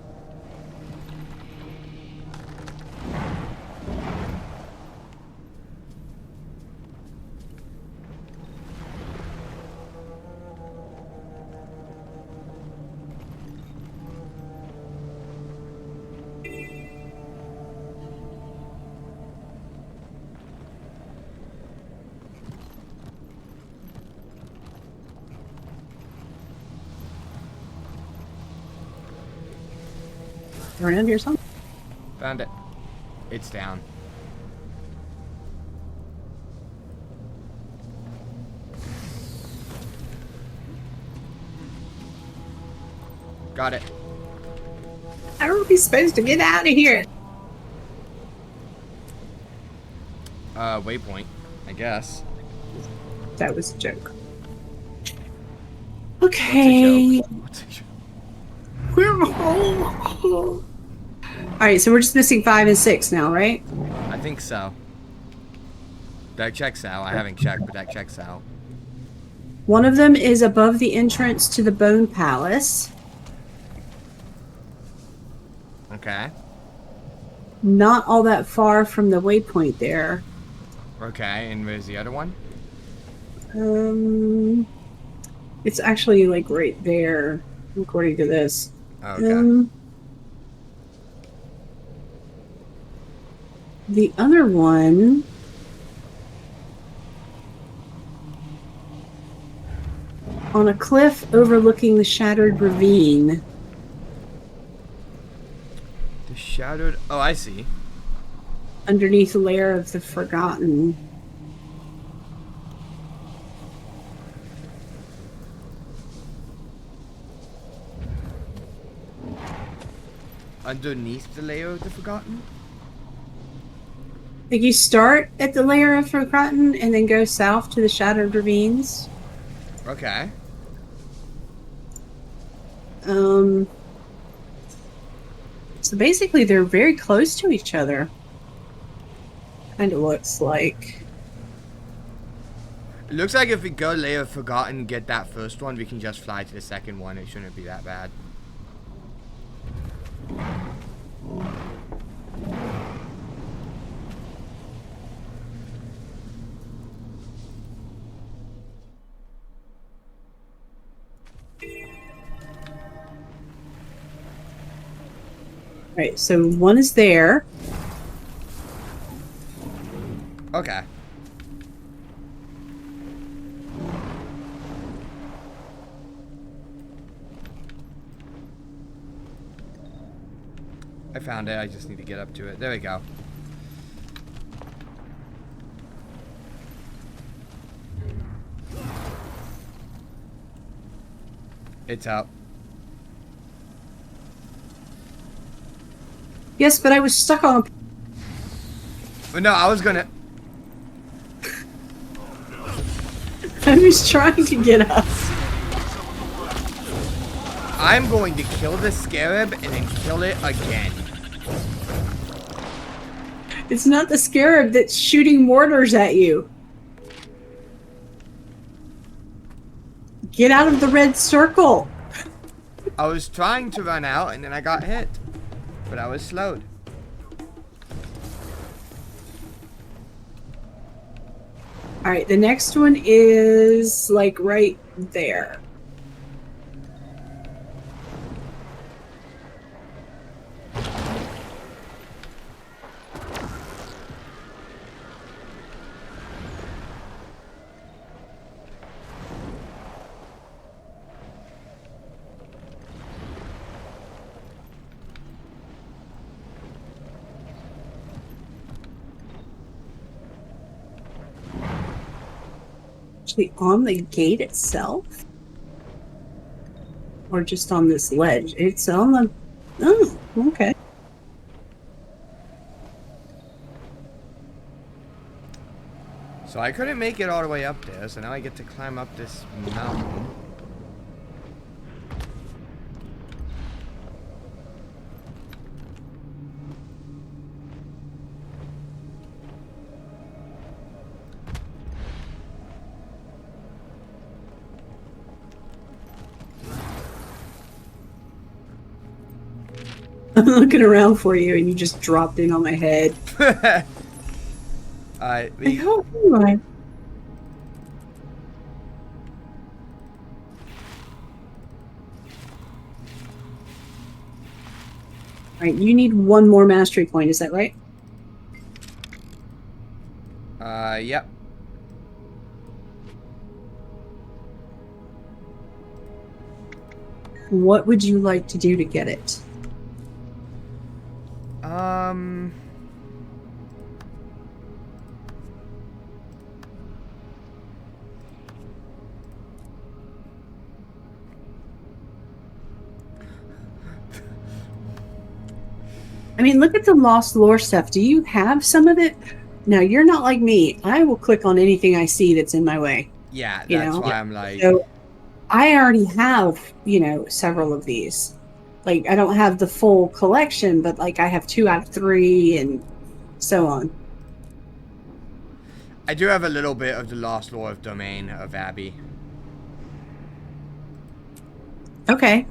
Around here somewhere. Found it. It's down. Got it. How are we supposed to get out of here? Waypoint, I guess. That was a joke. Okay. What's a joke? We're home. Alright, so we're just missing 5 and 6 now, right? I think so. That checks out. I haven't checked, but that checks out. One of them is above the entrance to the Bone Palace. Okay. Not all that far from the waypoint there. Okay, and where's the other one? It's actually like right there, according to this. Okay. The other one. On a cliff overlooking the shattered ravine. The shattered. Oh, I see. Underneath a layer of the forgotten. Underneath the layer of the forgotten? Like you start at the layer of forgotten and then go south to the shattered ravines. Okay. So basically they're very close to each other. Kind of looks like. It looks like if we go layer of forgotten, get that first one, we can just fly to the second one. It shouldn't be that bad. Right, so one is there. Okay. I found it. I just need to get up to it. There we go. It's up. Yes, but I was stuck on a... But no, I was gonna... I was trying to get up. I'm going to kill the scarab and then kill it again. It's not the scarab that's shooting mortars at you. Get out of the red circle. I was trying to run out and then I got hit. But I was slowed. Alright, the next one is like right there. Actually, on the gate itself? Or just on this ledge? It's on the... Oh, okay. So I couldn't make it all the way up there, so now I get to climb up this mountain. I'm looking around for you and you just dropped in on my head. Alright, How am I? Alright, you need one more mastery point, is that right? Yep. What would you like to do to get it? I mean, look at the lost lore stuff. Do you have some of it? No, you're not like me. I will click on anything I see that's in my way. Yeah, You that's know? why I'm like... So I already have, several of these. Like, I don't have the full collection, but like I have 2 out of 3 and so on. I do have a little bit of the lost lore of Domain of Abby. Okay.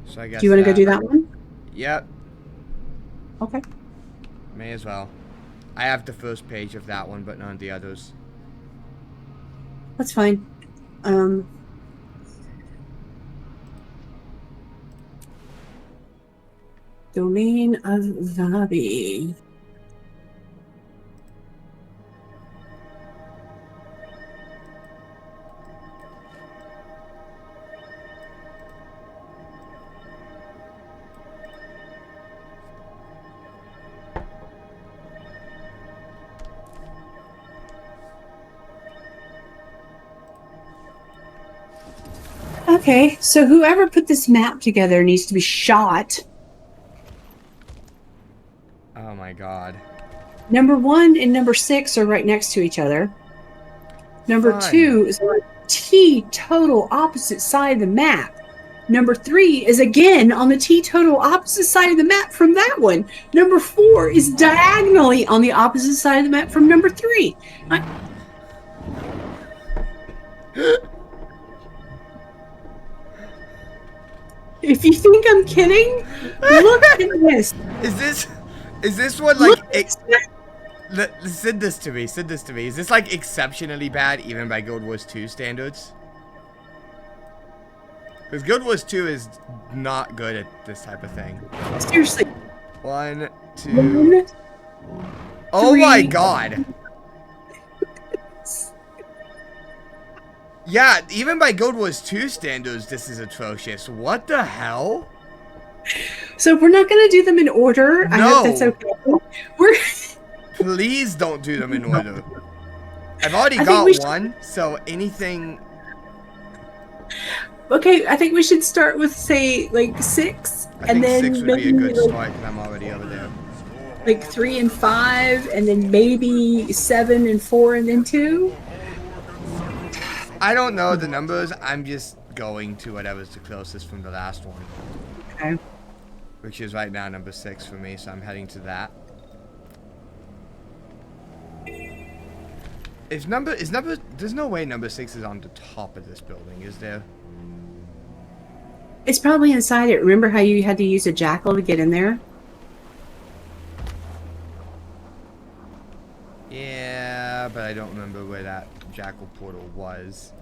So I guess Do you want to go do that one? Yep. Okay. May as well. I have the first page of that one, but none of the others. That's fine. Domain of Vabi. Okay, so whoever put this map together needs to be shot. Oh my god. Number 1 and number 6 are right next to each other. Number Fun. 2 is on the total opposite side of the map. Number 3 is again on the total opposite side of the map from that one. Number 4 is diagonally on the opposite side of the map from number 3. If you think I'm kidding, look at this. Is this what like send this to me. Is this like exceptionally bad even by Guild Wars 2 standards? Because Guild Wars 2 is not good at this type of thing. Seriously. 1, 2. Oh my god. Yeah, even by Guild Wars 2 standards, this is atrocious. What the hell? So we're not going to do them in order. No. I hope that's okay. Please don't do them in order. I've already I got think one, so anything... Okay, I think we should start with, say, like 6. I and think then 6 would maybe be a good like, start, because I'm already over there. like 3 and 5, and then maybe 7 and 4, and then 2? I don't know the numbers. I'm just going to whatever's the closest from the last one. Okay. Which is right now number 6 for me, so I'm heading to that. There's no way number 6 is on the top of this building, is there? It's probably inside it. Remember how you had to use a jackal to get in there? Yeah, but I don't remember where that jackal portal was.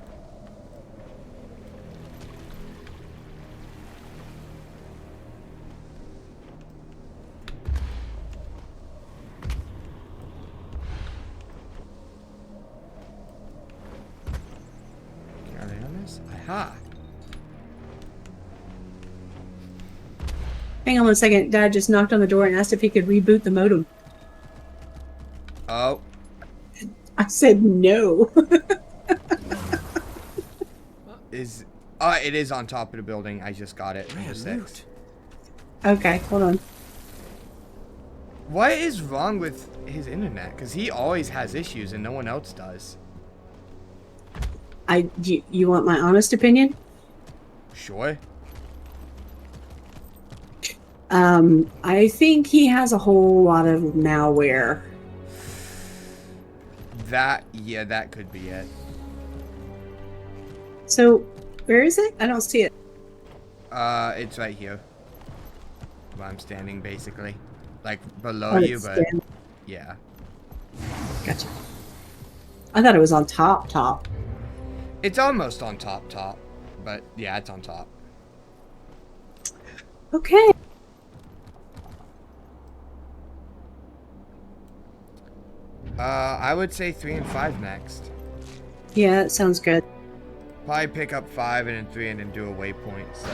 Are they on this? Aha! Hang on 1 second. Dad just knocked on the door and asked if he could reboot the modem. Oh. I said no. It is on top of the building. I just got it. Number 6. Okay, hold on. What is wrong with his internet? Because he always has issues and no one else does. You want my honest opinion? Sure. I think he has a whole lot of malware. Yeah, that could be it. So, where is it? I don't see it. It's right here. Where I'm standing, basically. Like, below Oh, you, it's but... down. Yeah. Gotcha. I thought it was on top. It's almost on top. But, yeah, it's on top. Okay. I would say 3 and 5 next. Yeah, that sounds good. Probably pick up 5 and then 3 and then do a waypoint, so...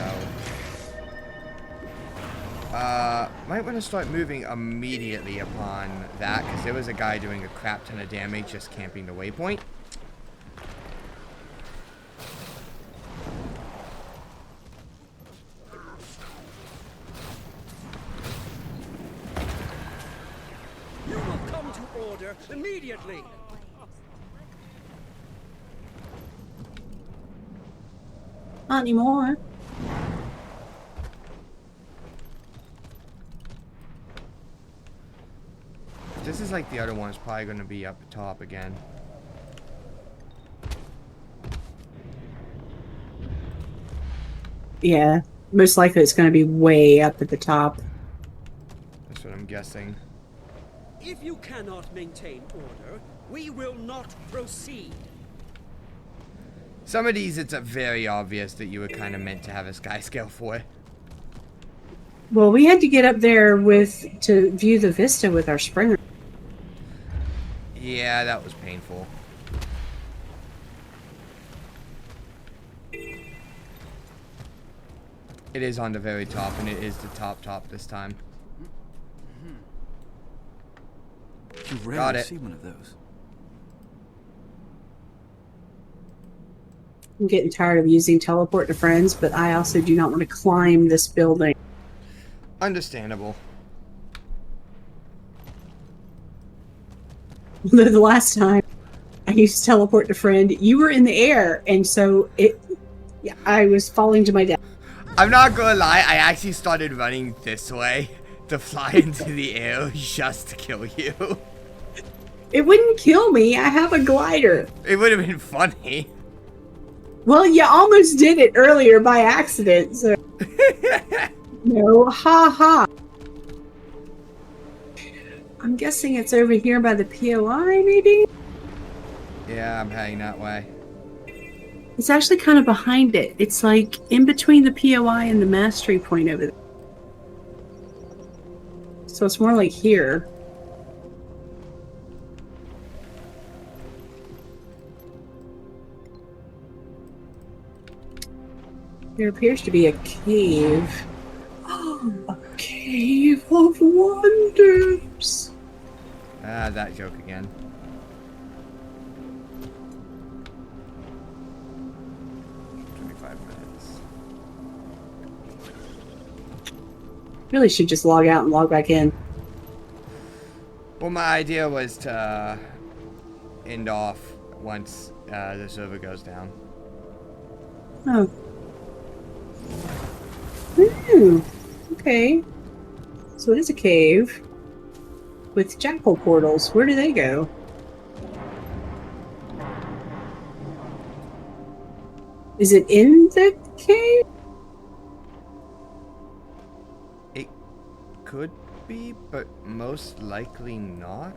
might want to start moving immediately upon that, because there was a guy doing a crap ton of damage just camping the waypoint. You will come to order immediately. Not anymore. This is like the other one. It's probably going to be up top again. Yeah, most likely it's going to be way up at the top. That's what I'm I'm guessing. If you cannot maintain order, we will not proceed. Some of these, it's very obvious that you were kind of meant to have a sky scale for. Well, we had to get up there to view the vista with our springer. Yeah, that was painful. It is on the very top, and it is the top this time. You Got rarely it. see one of those. I'm getting tired of using teleport to friends, but I also do not want to climb this building. Understandable. Although the last time I used teleport to friend, you were in the air, and so I was falling to my death. I'm not gonna lie, I actually started running this way to fly into the air just to kill you. It wouldn't kill me. I have a glider. It would have been funny. Well, you almost did it earlier by accident, so... No, ha ha. I'm guessing it's over here by the POI, maybe? Yeah, I'm heading that way. It's actually kind of behind it. It's like in between the POI and the mastery point over there. So it's more like here. There appears to be a cave. A cave of wonders. Ah, that joke again. Really should just log out and log back in. Well, my idea was to end off once the server goes down. Oh. Okay. So it is a cave with jackal portals. Where do they go? Is it in the cave? It could be, but most likely not.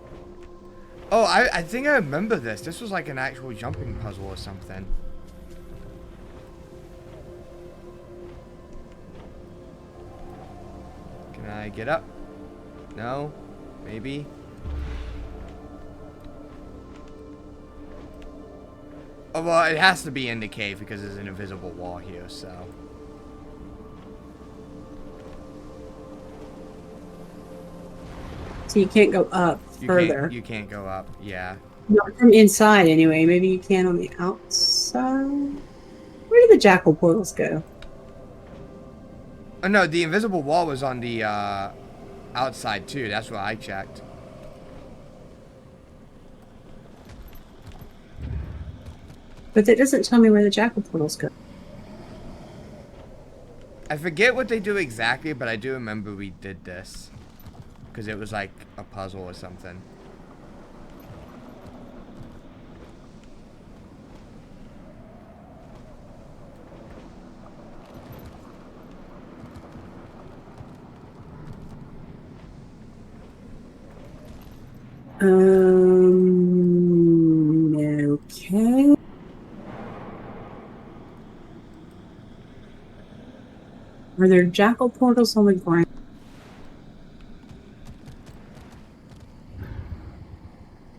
Oh, I think I remember this. This was like an actual jumping puzzle or something. Can I get up? No? Maybe? Oh, well, it has to be in the cave because there's an invisible wall here, so... So you can't go up further. You can't go up, yeah. Not from inside, anyway. Maybe you can on the outside. Where do the jackal portals go? Oh, no, the invisible wall was on the outside, too. That's what I checked. But that doesn't tell me where the jackal portals go. I forget what they do exactly, but I do remember we did this. Because it was like a puzzle or something. Okay. Are there jackal portals on the ground?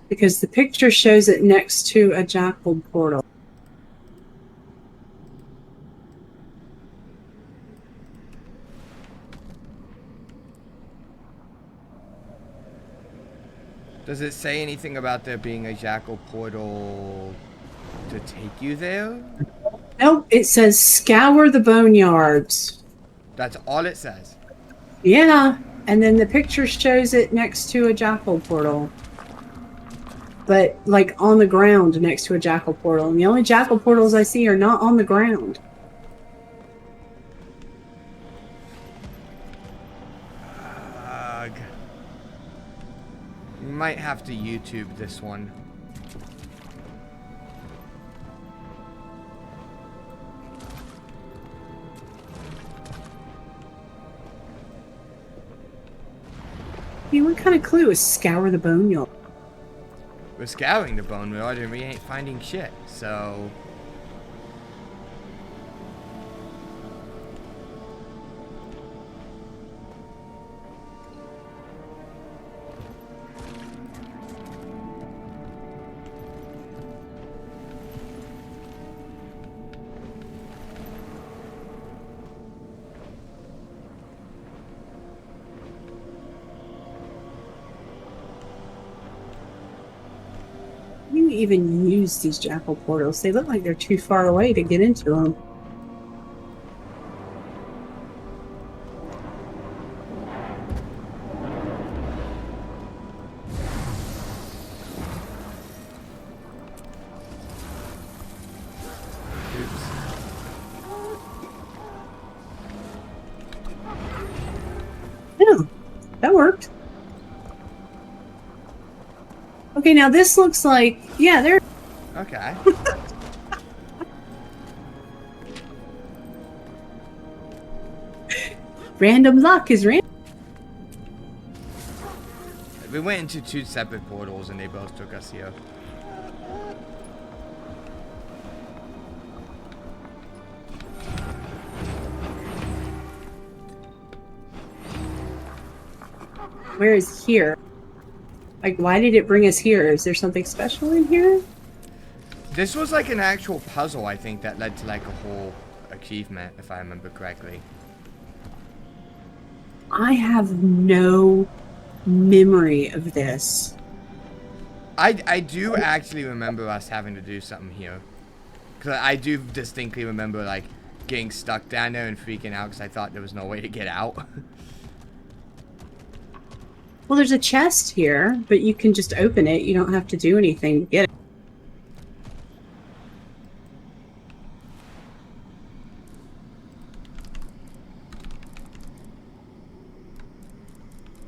Because the picture shows it next to a jackal portal. Does it say anything about there being a jackal portal to take you there? Nope, it says scour the boneyards. That's all it says. Yeah, and then the picture shows it next to a jackal portal. But, like, on the ground next to a jackal portal. And the only jackal portals I see are not on the ground. Ugh. You might have to YouTube this one. What kind of clue is scour the boneyard? We're scouring the bone yard and we ain't finding shit, so... You even use these jackal portals. They look like they're too far away to get into them. Yeah, that worked. Okay, now this looks like, yeah, there. Okay. Random luck is random. We went into 2 separate portals and they both took us here. Where is here? Like, why did it bring us here? Is there something special in here? This was like an actual puzzle, I think, that led to like a whole achievement, if I remember correctly. I have no memory of this. I do actually remember us having to do something here. Because I do distinctly remember, like, getting stuck down there and freaking out because I thought there was no way to get out. Well, there's a chest here, but you can just open it. You don't have to do anything to get it.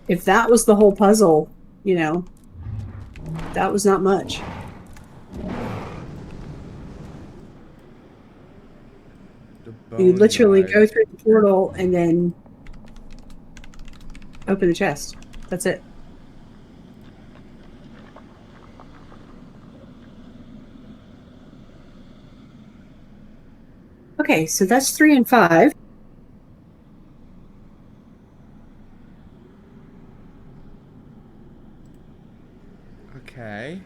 If that was the whole puzzle, you know, that was not much. You literally go through the portal and then open the chest. That's it. Okay, so that's 3 and 5. Okay.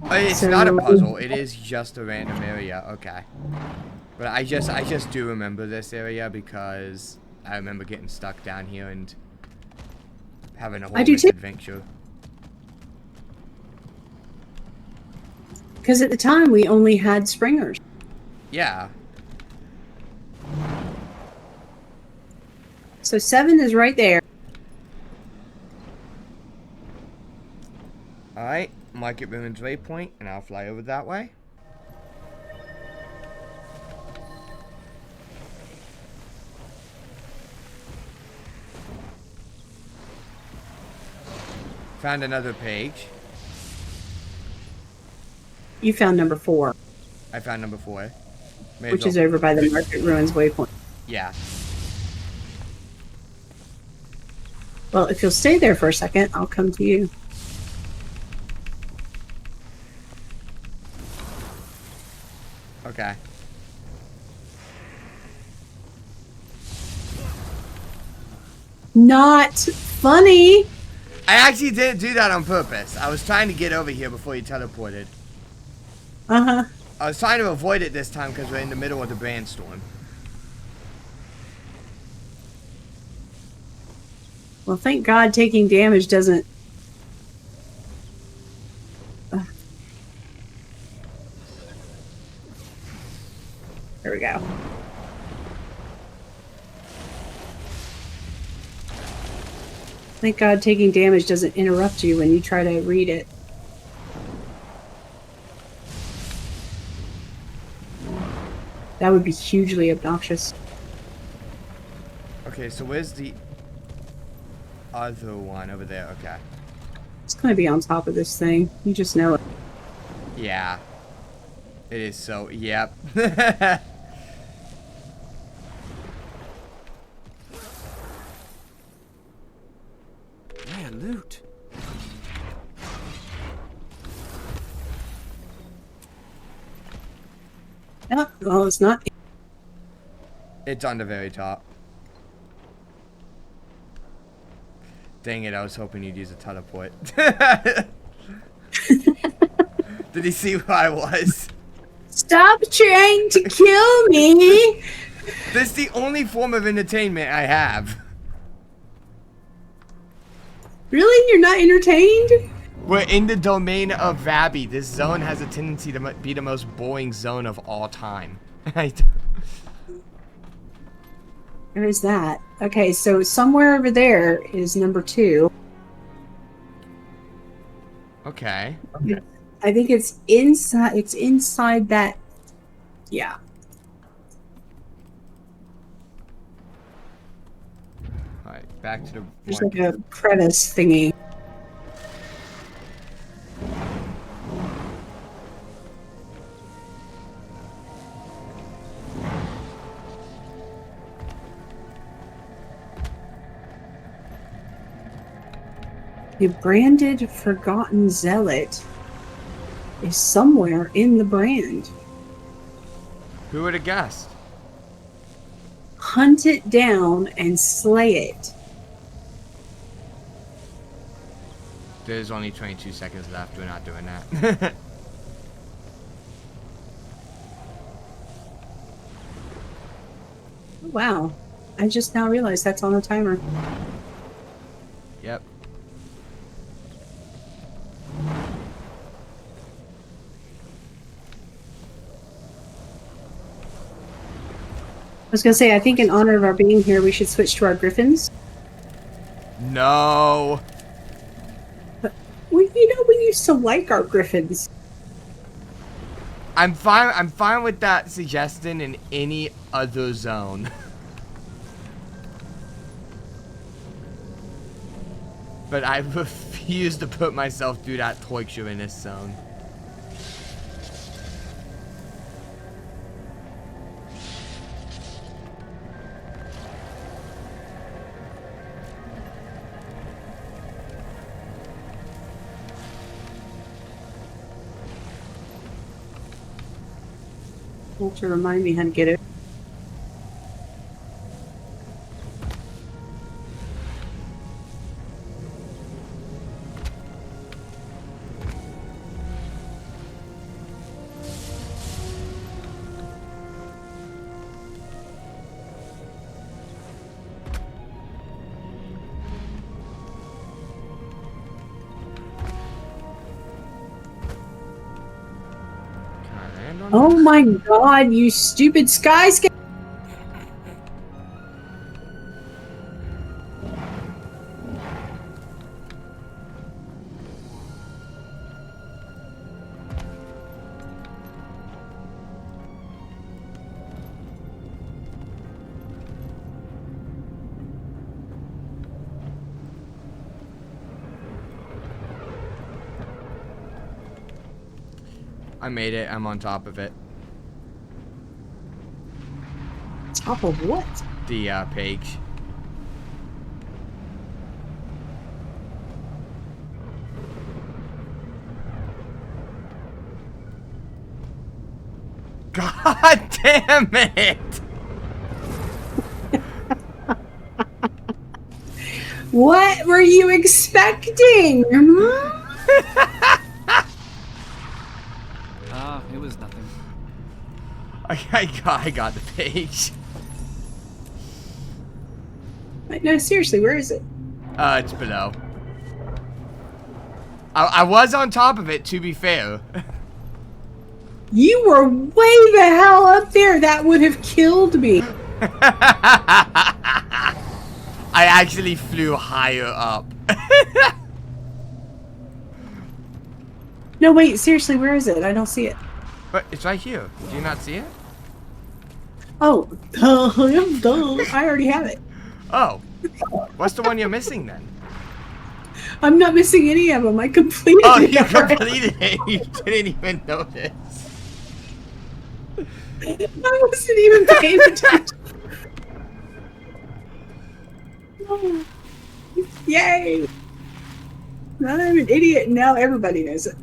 Oh, it's not a puzzle. It is just a random area. Okay. But I just do remember this area because I remember getting stuck down here and having a whole misadventure. Because at the time we only had springers. Yeah. So 7 is right there. Alright, mark it Ruins waypoint, and I'll fly over that way. Found another page. You found number 4. I found number 4. Which is over by the Market Ruins waypoint. Yeah. Well, if you'll stay there for a second, I'll come to you. Okay. Not funny. I actually didn't do that on purpose. I was trying to get over here before you teleported. Uh-huh. I was trying to avoid it this time because we're in the middle of the brainstorm. Well, thank God taking damage doesn't... There we go. Thank God taking damage doesn't interrupt you when you try to read it. That would be hugely obnoxious. Okay, so where's the other one over there? Okay. It's going to be on top of this thing. You just know it. Yeah. It is so... Yep. Oh, well, it's not. It's on the very top. Dang it, I was hoping you'd use a teleport. Did he see who I was? Stop trying to kill me! This is the only form of entertainment I have. Really? You're not entertained? We're in the domain of Vabby. This zone has a tendency to be the most boring zone of all time. Where is that? Okay, so somewhere over there is number 2. Okay. I think it's inside. It's inside that. Yeah. Alright, back to the There's one. like a crevice thingy. The branded Forgotten Zealot is somewhere in the brand. Who would have guessed? Hunt it down and slay it. There's only 22 seconds left. We're not doing that. Wow. I just now realized that's on the timer. Yep. I was gonna say, I think in honor of our being here, we should switch to our griffins. No. But we used to like our griffins. I'm fine with that suggestion in any other zone. But I refuse to put myself through that torture in this zone. You have to remind me how to get it. Oh my god, you stupid skyscape! I made it. I'm on top of it. Top of what? The page. God damn it! What were you expecting? It was nothing. I got the page. Wait, no, seriously, where is it? It's below. I was on top of it, to be fair. You were way the hell up there. That would have killed me. I actually flew higher up. No, wait, seriously, where is it? I don't see it. But it's right here. Do you not see it? Oh, duh. I already have it. Oh. What's the one you're missing then? I'm not missing any of them. I completed Oh, it. you completed it. You didn't even notice. I wasn't even paying attention. Oh, yay! Now I'm an idiot, and now everybody knows it.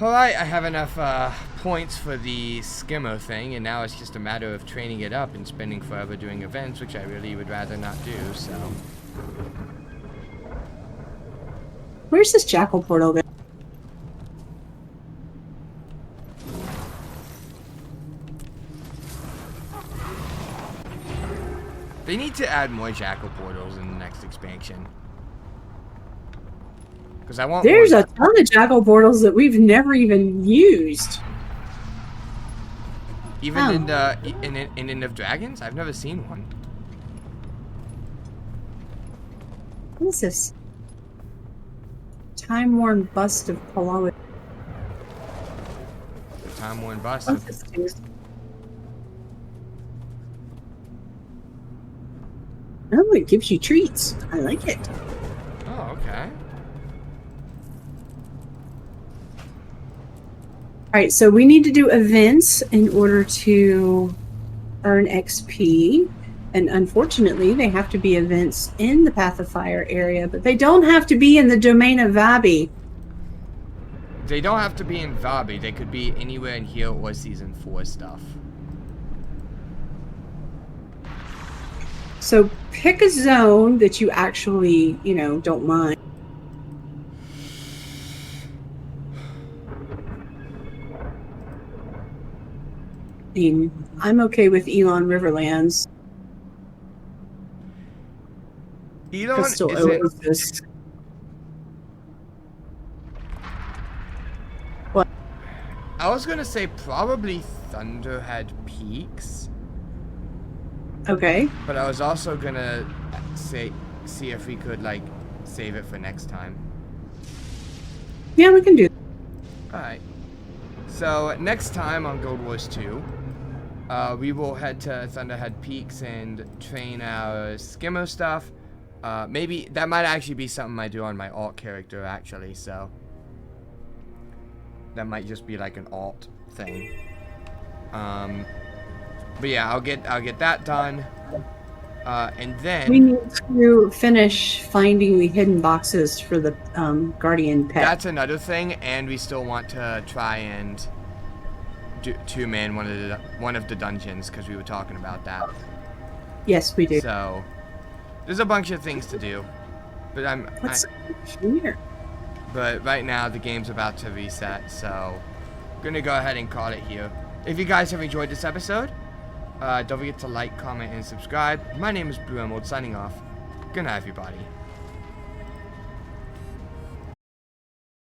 Alright, I have enough points for the skimmer thing, and now it's just a matter of training it up and spending forever doing events, which I really would rather not do, so... Where's this jackal portal go? They need to add more jackal portals in the next expansion. Because I want There's more... a ton of jackal portals that we've never even used. Even in the in End of Dragons? I've never seen one. What is this? Time-worn bust of Palau. The time-worn bust. What's this do? Oh, it gives you treats. I like it. Oh, okay. Alright, so we need to do events in order to earn XP. And unfortunately, they have to be events in the Path of Fire area, but they don't have to be in the domain of Vabi. They don't have to be in Vabi. They could be anywhere in here or Season 4 stuff. So pick a zone that you actually, you know, don't mind. I mean, I'm okay with Elon Riverlands. Elon Crystal isn't... Oasis. What? I was gonna say probably Thunderhead Peaks. Okay. But I was also gonna see if we could, like, save it for next time. Yeah, we can do that. Alright. So, next time on Guild Wars 2, we will head to Thunderhead Peaks and train our skimmer stuff. Maybe, that might actually be something I do on my alt character, actually, so. That might just be like an alt thing. But yeah, I'll get that done. And then... We need to finish finding the hidden boxes for the Guardian pet. That's another thing, and we still want to try and two-man one of the dungeons, because we were talking about that. Yes, we do. So, there's a bunch of things to do. But What's here? But right now, the game's about to reset, so I'm going to go ahead and call it here. If you guys have enjoyed this episode, don't forget to like, comment, and subscribe. My name is Blue Emerald, signing off. Good night, everybody.